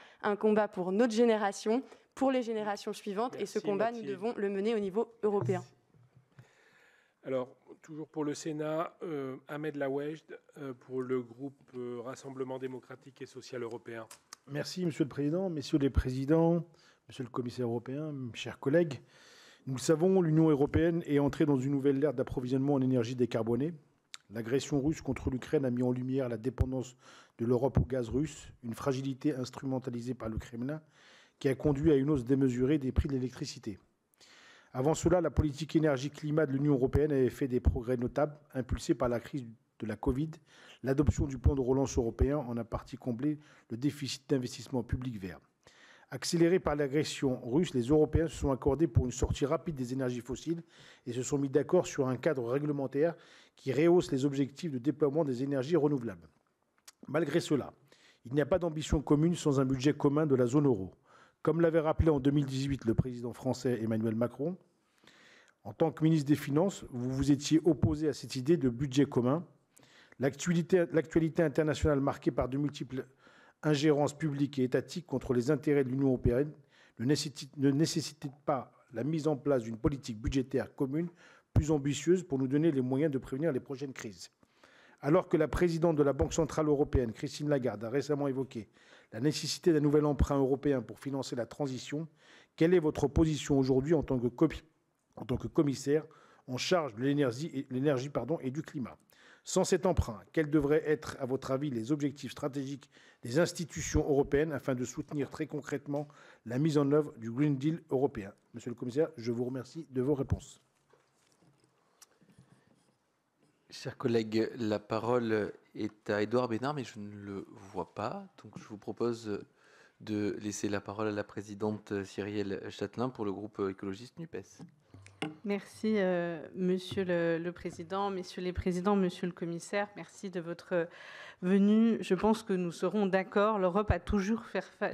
pour notre génération, pour les générations suivantes, et ce combat, Mathilde, nous devons le mener au niveau européen. Alors, toujours pour le Sénat, Ahmed Laouejd, pour le groupe Rassemblement démocratique et social européen. Merci, Monsieur le Président, Messieurs les Présidents, Monsieur le Commissaire européen, chers collègues. Nous le savons, l'Union européenne est entrée dans une nouvelle ère d'approvisionnement en énergie décarbonée. L'agression russe contre l'Ukraine a mis en lumière la dépendance de l'Europe au gaz russe, une fragilité instrumentalisée par le Kremlin qui a conduit à une hausse démesurée des prix de l'électricité. Avant cela, la politique énergie-climat de l'Union européenne avait fait des progrès notables, impulsés par la crise de la Covid. L'adoption du plan de relance européen en a partie comblé le déficit d'investissement public vert. Accélérés par l'agression russe, les Européens se sont accordés pour une sortie rapide des énergies fossiles et se sont mis d'accord sur un cadre réglementaire qui rehausse les objectifs de déploiement des énergies renouvelables. Malgré cela, il n'y a pas d'ambition commune sans un budget commun de la zone euro. Comme l'avait rappelé en 2018 le président français Emmanuel Macron, en tant que ministre des Finances, vous vous étiez opposé à cette idée de budget commun. L'actualité internationale marquée par de multiples ingérences publiques et étatiques contre les intérêts de l'Union européenne ne nécessite pas la mise en place d'une politique budgétaire commune plus ambitieuse pour nous donner les moyens de prévenir les prochaines crises. Alors que la présidente de la Banque centrale européenne, Christine Lagarde, a récemment évoqué la nécessité d'un nouvel emprunt européen pour financer la transition, quelle est votre position aujourd'hui en tant que commissaire en charge de l'énergie et du climat? Sans cet emprunt, quels devraient être, à votre avis, les objectifs stratégiques des institutions européennes afin de soutenir très concrètement la mise en œuvre du Green Deal européen? Monsieur le commissaire, je vous remercie de vos réponses. Chers collègues, la parole est à Édouard Bénard, mais je ne le vois pas. Donc je vous propose de laisser la parole à la présidente Cyrielle Châtelain pour le groupe écologiste NUPES. Merci, Monsieur le Président, Messieurs les Présidents, Monsieur le Commissaire. Merci de votre venue. Je pense que nous serons d'accord. L'Europe a toujours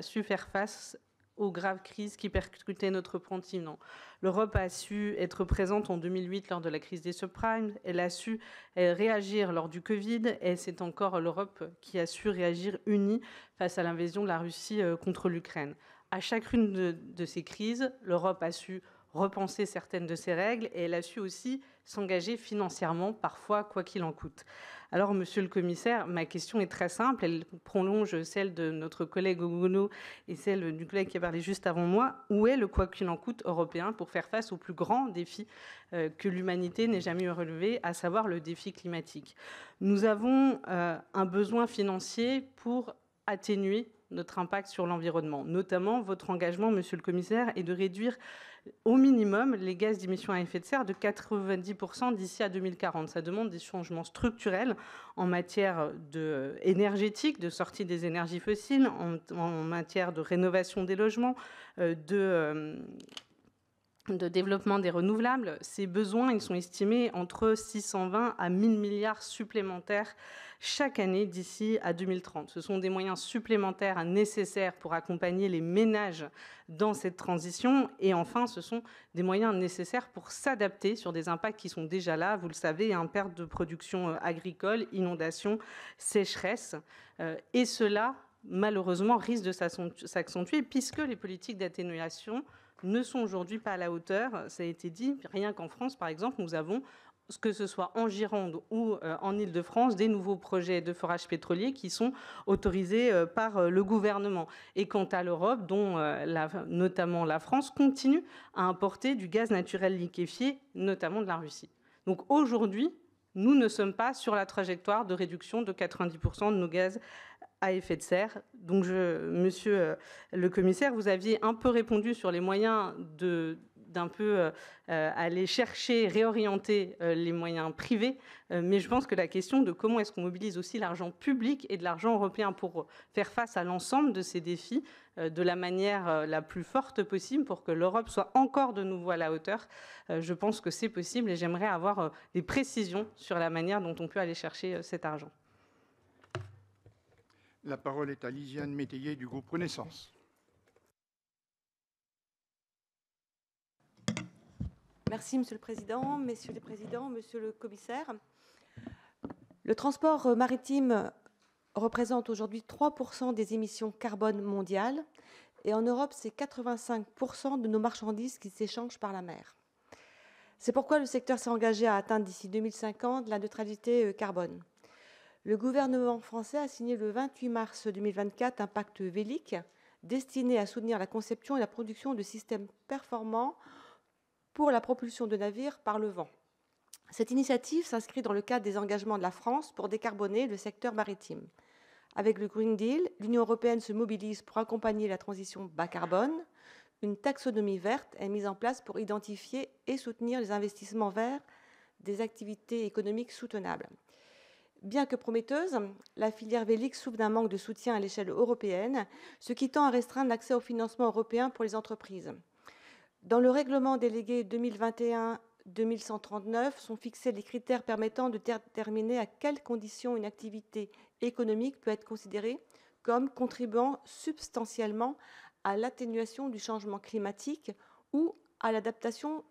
su faire face aux graves crises qui percutaient notre continent. L'Europe a su être présente en 2008 lors de la crise des subprimes. Elle a su réagir lors du Covid. Et c'est encore l'Europe qui a su réagir unie face à l'invasion de la Russie contre l'Ukraine. À chacune de ces crises, l'Europe a su repenser certaines de ses règles et elle a su aussi s'engager financièrement, parfois quoi qu'il en coûte. Alors, Monsieur le Commissaire, ma question est très simple. Elle prolonge celle de notre collègue Ogono et celle du collègue qui a parlé juste avant moi. Où est le quoi qu'il en coûte européen pour faire face au plus grand défi que l'humanité n'ait jamais eu à relever, à savoir le défi climatique? Nous avons un besoin financier pour atténuer notre impact sur l'environnement. Notamment, votre engagement, Monsieur le Commissaire, est de réduire au minimum les gaz d'émissions à effet de serre de 90% d'ici à 2040. Ça demande des changements structurels en matière énergétique, de sortie des énergies fossiles, en matière de rénovation des logements, de développement des renouvelables. Ces besoins, ils sont estimés entre 620 à 1000 milliards supplémentaires chaque année d'ici à 2030. Ce sont des moyens supplémentaires nécessaires pour accompagner les ménages dans cette transition. Et enfin, ce sont des moyens nécessaires pour s'adapter sur des impacts qui sont déjà là. Vous le savez, perte de production agricole, inondations, sécheresse. Et cela, malheureusement, risque de s'accentuer puisque les politiques d'atténuation ne sont aujourd'hui pas à la hauteur. Ça a été dit, rien qu'en France, par exemple, nous avons, que ce soit en Gironde ou en Île-de-France, des nouveaux projets de forage pétrolier qui sont autorisés par le gouvernement. Et quant à l'Europe, dont notamment la France, continue à importer du gaz naturel liquéfié, notamment de la Russie. Donc aujourd'hui, nous ne sommes pas sur la trajectoire de réduction de 90% de nos gaz à effet de serre. Donc, Monsieur le Commissaire, vous aviez un peu répondu sur les moyens d'un peu aller chercher, réorienter les moyens privés, mais je pense que la question de comment est-ce qu'on mobilise aussi l'argent public et de l'argent européen pour faire face à l'ensemble de ces défis de la manière la plus forte possible pour que l'Europe soit encore de nouveau à la hauteur, je pense que c'est possible et j'aimerais avoir des précisions sur la manière dont on peut aller chercher cet argent. La parole est à Lisiane Métayer du groupe Renaissance. Merci, Monsieur le Président, Messieurs les Présidents, Monsieur le Commissaire. Le transport maritime représente aujourd'hui 3% des émissions carbone mondiales et en Europe, c'est 85% de nos marchandises qui s'échangent par la mer. C'est pourquoi le secteur s'est engagé à atteindre d'ici 2050 la neutralité carbone. Le gouvernement français a signé le 28 mars 2024 un pacte vélique destiné à soutenir la conception et la production de systèmes performants pour la propulsion de navires par le vent. Cette initiative s'inscrit dans le cadre des engagements de la France pour décarboner le secteur maritime. Avec le Green Deal, l'Union européenne se mobilise pour accompagner la transition bas carbone. Une taxonomie verte est mise en place pour identifier et soutenir les investissements vers des activités économiques soutenables. Bien que prometteuse, la filière vélique souffre d'un manque de soutien à l'échelle européenne, ce qui tend à restreindre l'accès au financement européen pour les entreprises. Dans le règlement délégué 2021-2139 sont fixés les critères permettant de déterminer à quelles conditions une activité économique peut être considérée comme contribuant substantiellement à l'atténuation du changement climatique ou à l'adaptation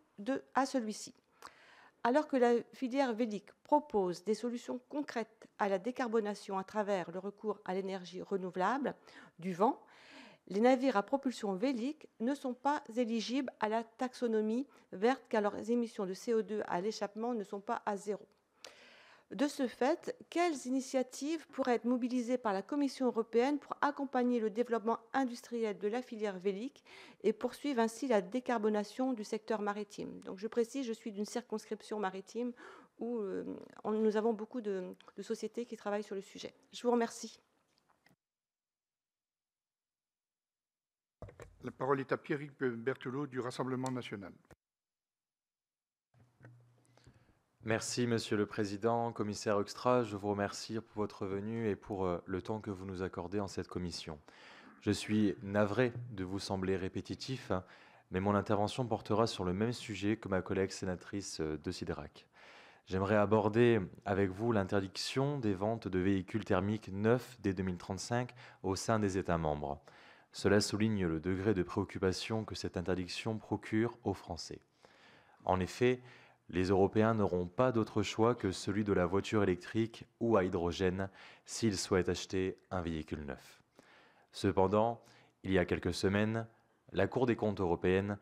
à celui-ci. Alors que la filière vélique propose des solutions concrètes à la décarbonation à travers le recours à l'énergie renouvelable, du vent, les navires à propulsion vélique ne sont pas éligibles à la taxonomie verte car leurs émissions de CO2 à l'échappement ne sont pas à zéro. De ce fait, quelles initiatives pourraient être mobilisées par la Commission européenne pour accompagner le développement industriel de la filière vélique et poursuivre ainsi la décarbonation du secteur maritime? Donc je précise, je suis d'une circonscription maritime où nous avons beaucoup de sociétés qui travaillent sur le sujet. Je vous remercie. La parole est à Pierrick Berthelot du Rassemblement national. Merci, Monsieur le Président. Commissaire Hoekstra, je vous remercie pour votre venue et pour le temps que vous nous accordez en cette commission. Je suis navré de vous sembler répétitif, mais mon intervention portera sur le même sujet que ma collègue sénatrice de Siderac. J'aimerais aborder avec vous l'interdiction des ventes de véhicules thermiques neufs dès 2035 au sein des États membres. Cela souligne le degré de préoccupation que cette interdiction procure aux Français. En effet, les Européens n'auront pas d'autre choix que celui de la voiture électrique ou à hydrogène s'ils souhaitent acheter un véhicule neuf. Cependant, il y a quelques semaines, la Cour des comptes européenne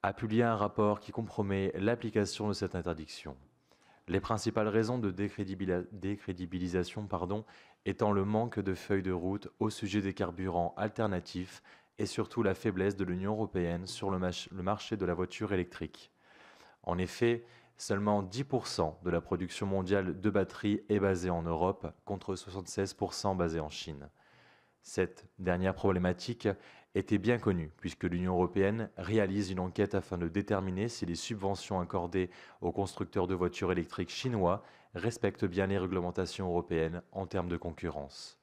a publié un rapport qui compromet l'application de cette interdiction. Les principales raisons de décrédibilisation étant le manque de feuilles de route au sujet des carburants alternatifs et surtout la faiblesse de l'Union européenne sur le marché de la voiture électrique. En effet, seulement 10% de la production mondiale de batteries est basée en Europe, contre 76% basée en Chine. Cette dernière problématique était bien connue, puisque l'Union européenne réalise une enquête afin de déterminer si les subventions accordées aux constructeurs de voitures électriques chinois respectent bien les réglementations européennes en termes de concurrence.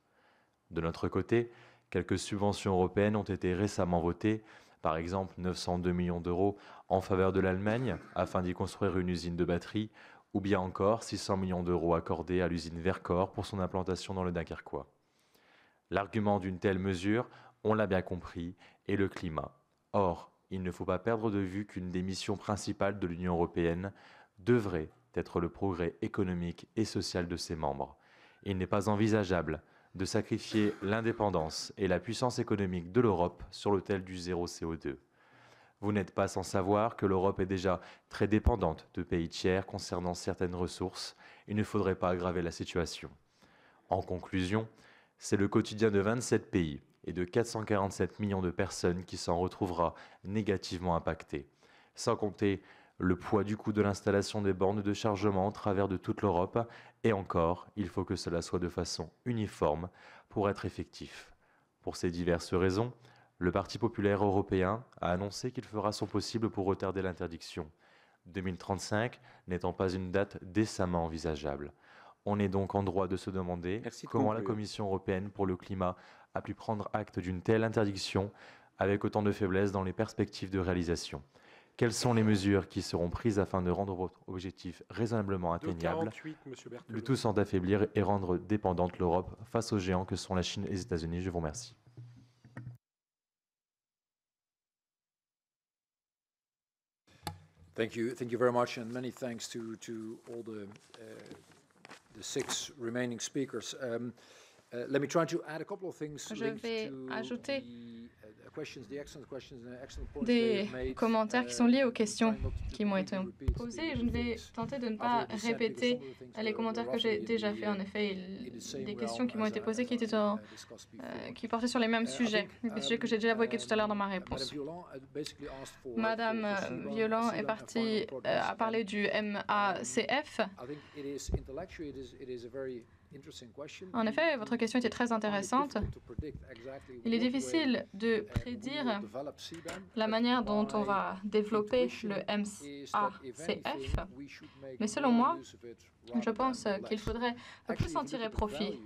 De notre côté, quelques subventions européennes ont été récemment votées, par exemple 902 millions d'euros en faveur de l'Allemagne afin d'y construire une usine de batterie, ou bien encore 600 millions d'euros accordés à l'usine Vercor pour son implantation dans le Dunkerquois. L'argument d'une telle mesure, on l'a bien compris, est le climat. Or, il ne faut pas perdre de vue qu'une des missions principales de l'Union européenne devrait être le progrès économique et social de ses membres. Il n'est pas envisageable de sacrifier l'indépendance et la puissance économique de l'Europe sur l'autel du zéro CO2. Vous n'êtes pas sans savoir que l'Europe est déjà très dépendante de pays tiers concernant certaines ressources. Il ne faudrait pas aggraver la situation. En conclusion, c'est le quotidien de 27 pays et de 447 millions de personnes qui s'en retrouvera négativement impacté, sans compter le poids du coût de l'installation des bornes de chargement au travers de toute l'Europe, et encore, il faut que cela soit de façon uniforme pour être effectif. Pour ces diverses raisons, le Parti populaire européen a annoncé qu'il fera son possible pour retarder l'interdiction, 2035 n'étant pas une date décemment envisageable. On est donc en droit de se demander comment la Commission européenne pour le climat a pu prendre acte d'une telle interdiction avec autant de faiblesse dans les perspectives de réalisation. Quelles sont les mesures qui seront prises afin de rendre votre objectif raisonnablement atteignable, le tout sans affaiblir et rendre dépendante l'Europe face aux géants que sont la Chine et les États-Unis? Je vous remercie. Thank you very much, and many thanks to all the 6 remaining speakers. Je vais ajouter des commentaires qui sont liés aux questions qui m'ont été posées. Je vais tenter de ne pas répéter les commentaires que j'ai déjà faits. En effet, des questions qui m'ont été posées qui portaient sur les mêmes sujets, des sujets que j'ai déjà évoqués tout à l'heure dans ma réponse. Madame Violand a parlé du MACF. En effet, votre question était très intéressante. Il est difficile de prédire la manière dont on va développer le MACF, mais selon moi, je pense qu'il faudrait plus en tirer profit.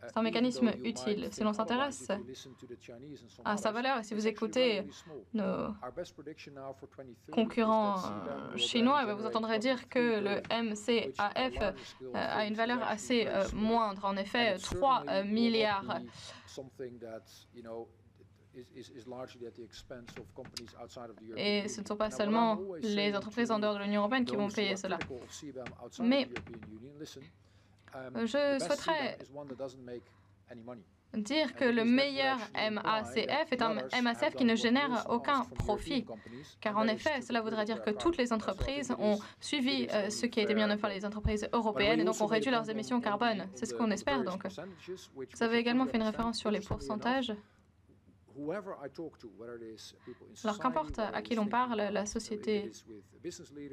C'est un mécanisme utile. Si l'on s'intéresse à sa valeur, et si vous écoutez nos concurrents chinois, vous entendrez dire que le MCAF a une valeur assez moindre. En effet, 3 milliards. Et ce ne sont pas seulement les entreprises en dehors de l'Union européenne qui vont payer cela. Mais je souhaiterais dire que le meilleur MACF est un MACF qui ne génère aucun profit. Car en effet, cela voudrait dire que toutes les entreprises ont suivi ce qui a été mis en œuvre par les entreprises européennes et donc ont réduit leurs émissions carbone. C'est ce qu'on espère donc. Vous avez également fait une référence sur les pourcentages. Alors qu'importe à qui l'on parle, la société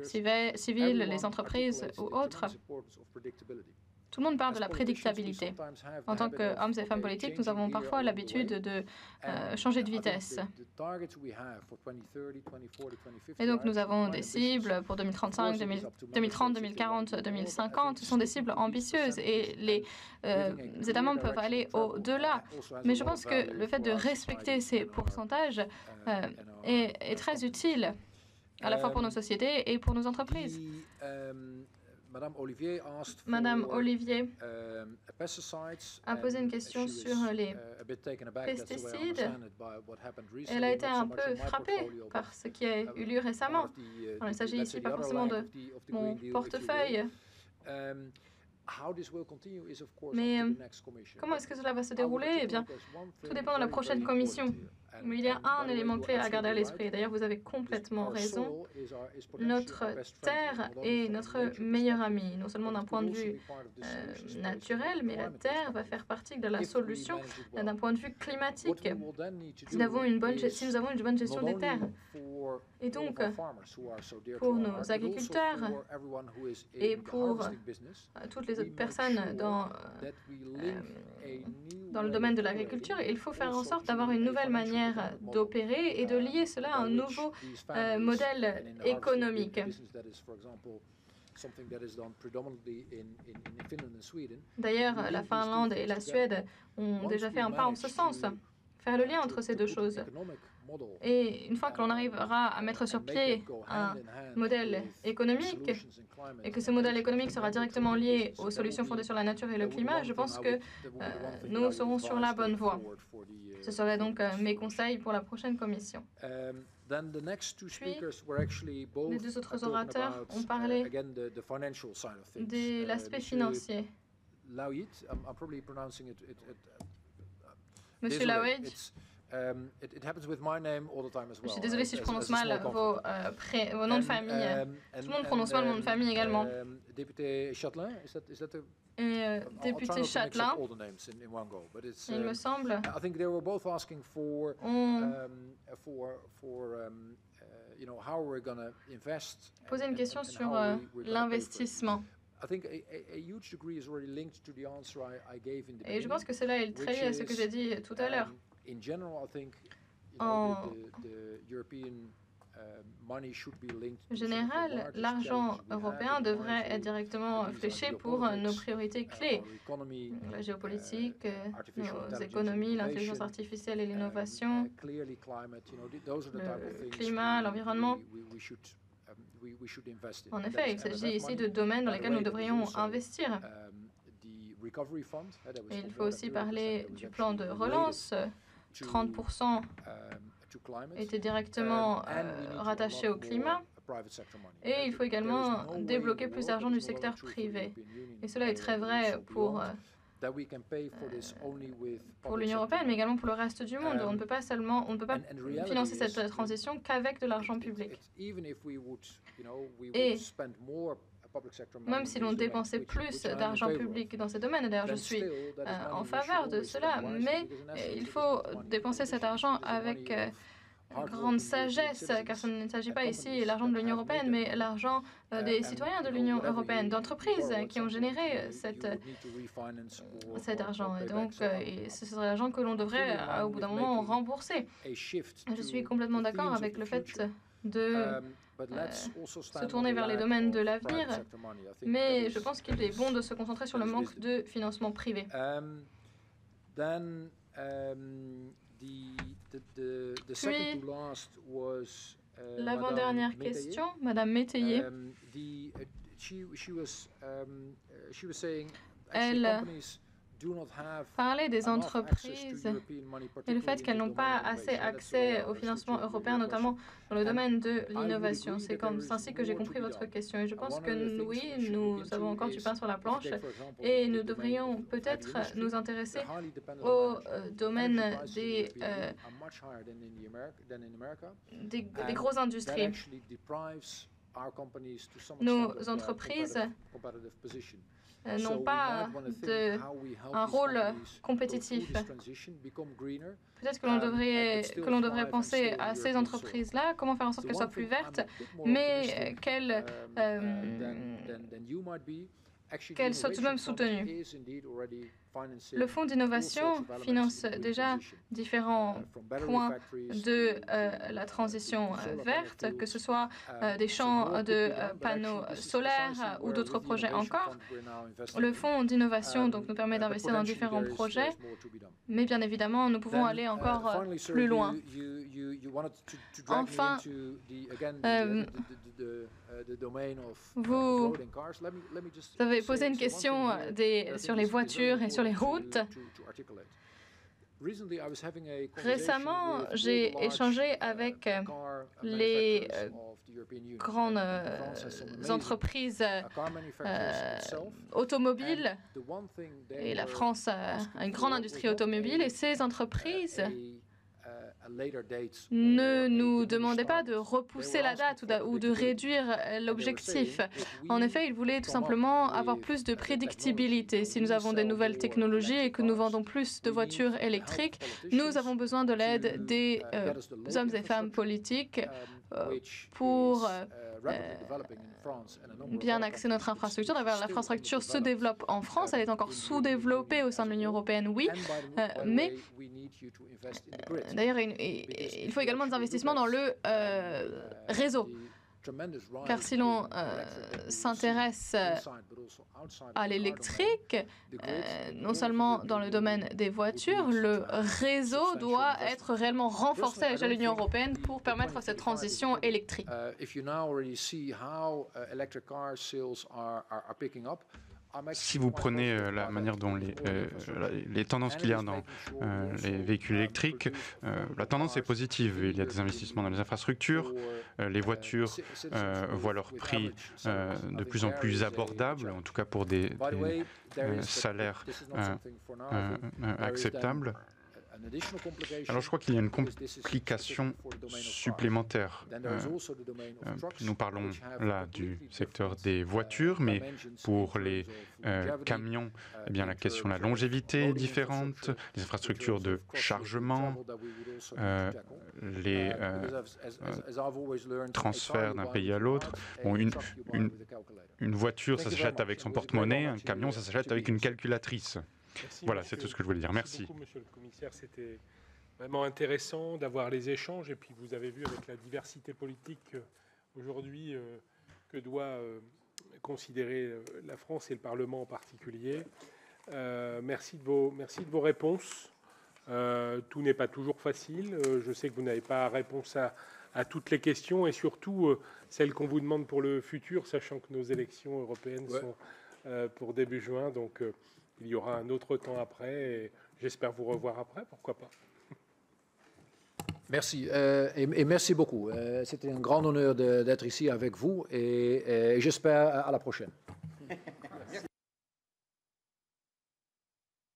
civile, les entreprises ou autres, tout le monde parle de la prédictabilité. En tant qu'hommes et femmes politiques, nous avons parfois l'habitude de changer de vitesse. Et donc nous avons des cibles pour 2035, 2030, 2040, 2050. Ce sont des cibles ambitieuses et les États membres peuvent aller au-delà. Mais je pense que le fait de respecter ces pourcentages est très utile, à la fois pour nos sociétés et pour nos entreprises. Madame Olivier a posé une question sur les pesticides. Elle a été un peu frappée par ce qui a eu lieu récemment. Alors, il s'agit ici pas forcément de mon portefeuille. Mais comment est-ce que cela va se dérouler? Eh bien, tout dépend de la prochaine commission. Mais il y a un élément clé à garder à l'esprit. D'ailleurs, vous avez complètement raison. Notre terre est notre meilleur ami, non seulement d'un point de vue naturel, mais la terre va faire partie de la solution d'un point de vue climatique. Si nous avons une bonne gestion des terres. Et donc, pour nos agriculteurs et pour toutes les autres personnes dans le domaine de l'agriculture, il faut faire en sorte d'avoir une nouvelle manière d'opérer et de lier cela à un nouveau modèle économique. D'ailleurs, la Finlande et la Suède ont déjà fait un pas en ce sens. Faire le lien entre ces deux choses. Et une fois que l'on arrivera à mettre sur pied un modèle économique et que ce modèle économique sera directement lié aux solutions fondées sur la nature et le climat, je pense que nous serons sur la bonne voie. Ce seraient donc mes conseils pour la prochaine commission. Puis, les deux autres orateurs ont parlé de l'aspect financier. Monsieur Lawage, je suis désolée si je prononce mal vos noms de famille. Tout le monde prononce mal mon nom de famille également. Et député Châtelain, il me semble, ont posé une question sur l'investissement. Et je pense que cela est très lié à ce que j'ai dit tout à l'heure. En général, l'argent européen devrait être directement fléché pour nos priorités clés. La géopolitique, nos économies, l'intelligence artificielle et l'innovation, le climat, l'environnement. En effet, il s'agit ici de domaines dans lesquels nous devrions investir. Et il faut aussi parler du plan de relance. 30% étaient directement rattachés au climat. Et il faut également débloquer plus d'argent du secteur privé. Et cela est très vrai pour pour l'Union européenne, mais également pour le reste du monde. On ne peut pas financer cette transition qu'avec de l'argent public. Et même si l'on dépensait plus d'argent public dans ces domaines, d'ailleurs je suis en faveur de cela, mais il faut dépenser cet argent avec grande sagesse, car ce ne s'agit pas ici de l'argent de l'Union européenne, mais l'argent des citoyens de l'Union européenne, d'entreprises qui ont généré cet argent. Et donc, ce serait l'argent que l'on devrait, au bout d'un moment, rembourser. Je suis complètement d'accord avec le fait de se tourner vers les domaines de l'avenir, mais je pense qu'il est bon de se concentrer sur le manque de financement privé. Puis, l'avant-dernière question, Madame Métayer. Elle parlait des entreprises et le fait qu'elles n'ont pas assez accès au financement européen, notamment dans le domaine de l'innovation. C'est ainsi que j'ai compris votre question. Et je pense que oui, nous avons encore du pain sur la planche et nous devrions peut-être nous intéresser au domaine des grosses industries. Nos entreprises n'ont pas un rôle compétitif. Peut-être que l'on devrait penser à ces entreprises-là, comment faire en sorte qu'elles soient plus vertes, mais qu'elles soient tout de même soutenues. Le Fonds d'innovation finance déjà différents points de la transition verte, que ce soit des champs de panneaux solaires ou d'autres projets encore. Le Fonds d'innovation donc, nous permet d'investir dans différents projets, mais bien évidemment, nous pouvons aller encore plus loin. Enfin, vous avez posé une question sur les voitures et sur les routes. Récemment, j'ai échangé avec les grandes entreprises automobiles et la France a une grande industrie automobile et ces entreprises ne nous demandaient pas de repousser la date ou de réduire l'objectif. En effet, ils voulaient tout simplement avoir plus de prédictibilité. Si nous avons des nouvelles technologies et que nous vendons plus de voitures électriques, nous avons besoin de l'aide des hommes et femmes politiques pour bien axer notre infrastructure. D'ailleurs, l'infrastructure se développe en France, elle est encore sous-développée au sein de l'Union européenne, oui, mais d'ailleurs, il faut également des investissements dans le réseau. Car si l'on s'intéresse à l'électrique, non seulement dans le domaine des voitures, le réseau doit être réellement renforcé à l'échelle de l'Union européenne pour permettre cette transition électrique. Si vous prenez la manière dont les tendances qu'il y a dans les véhicules électriques, la tendance est positive. Il y a des investissements dans les infrastructures, les voitures voient leur prix de plus en plus abordable, en tout cas pour des salaires acceptables. Alors je crois qu'il y a une complication supplémentaire. Nous parlons là du secteur des voitures, mais pour les camions, eh bien, la question de la longévité est différente, les infrastructures de chargement, les transferts d'un pays à l'autre. Bon, une voiture, ça s'achète avec son porte-monnaie, un camion, ça s'achète avec une calculatrice. Merci, voilà, c'est tout ce que je voulais dire. Merci. Beaucoup, monsieur le commissaire. C'était vraiment intéressant d'avoir les échanges. Et puis, vous avez vu avec la diversité politique aujourd'hui que doit considérer la France et le Parlement en particulier. Merci de vos réponses. Tout n'est pas toujours facile. Je sais que vous n'avez pas réponse à toutes les questions et surtout celles qu'on vous demande pour le futur, sachant que nos élections européennes sont pour début juin. Donc, il y aura un autre temps après et j'espère vous revoir après, pourquoi pas. Merci et merci beaucoup. C'était un grand honneur d'être ici avec vous et j'espère à la prochaine.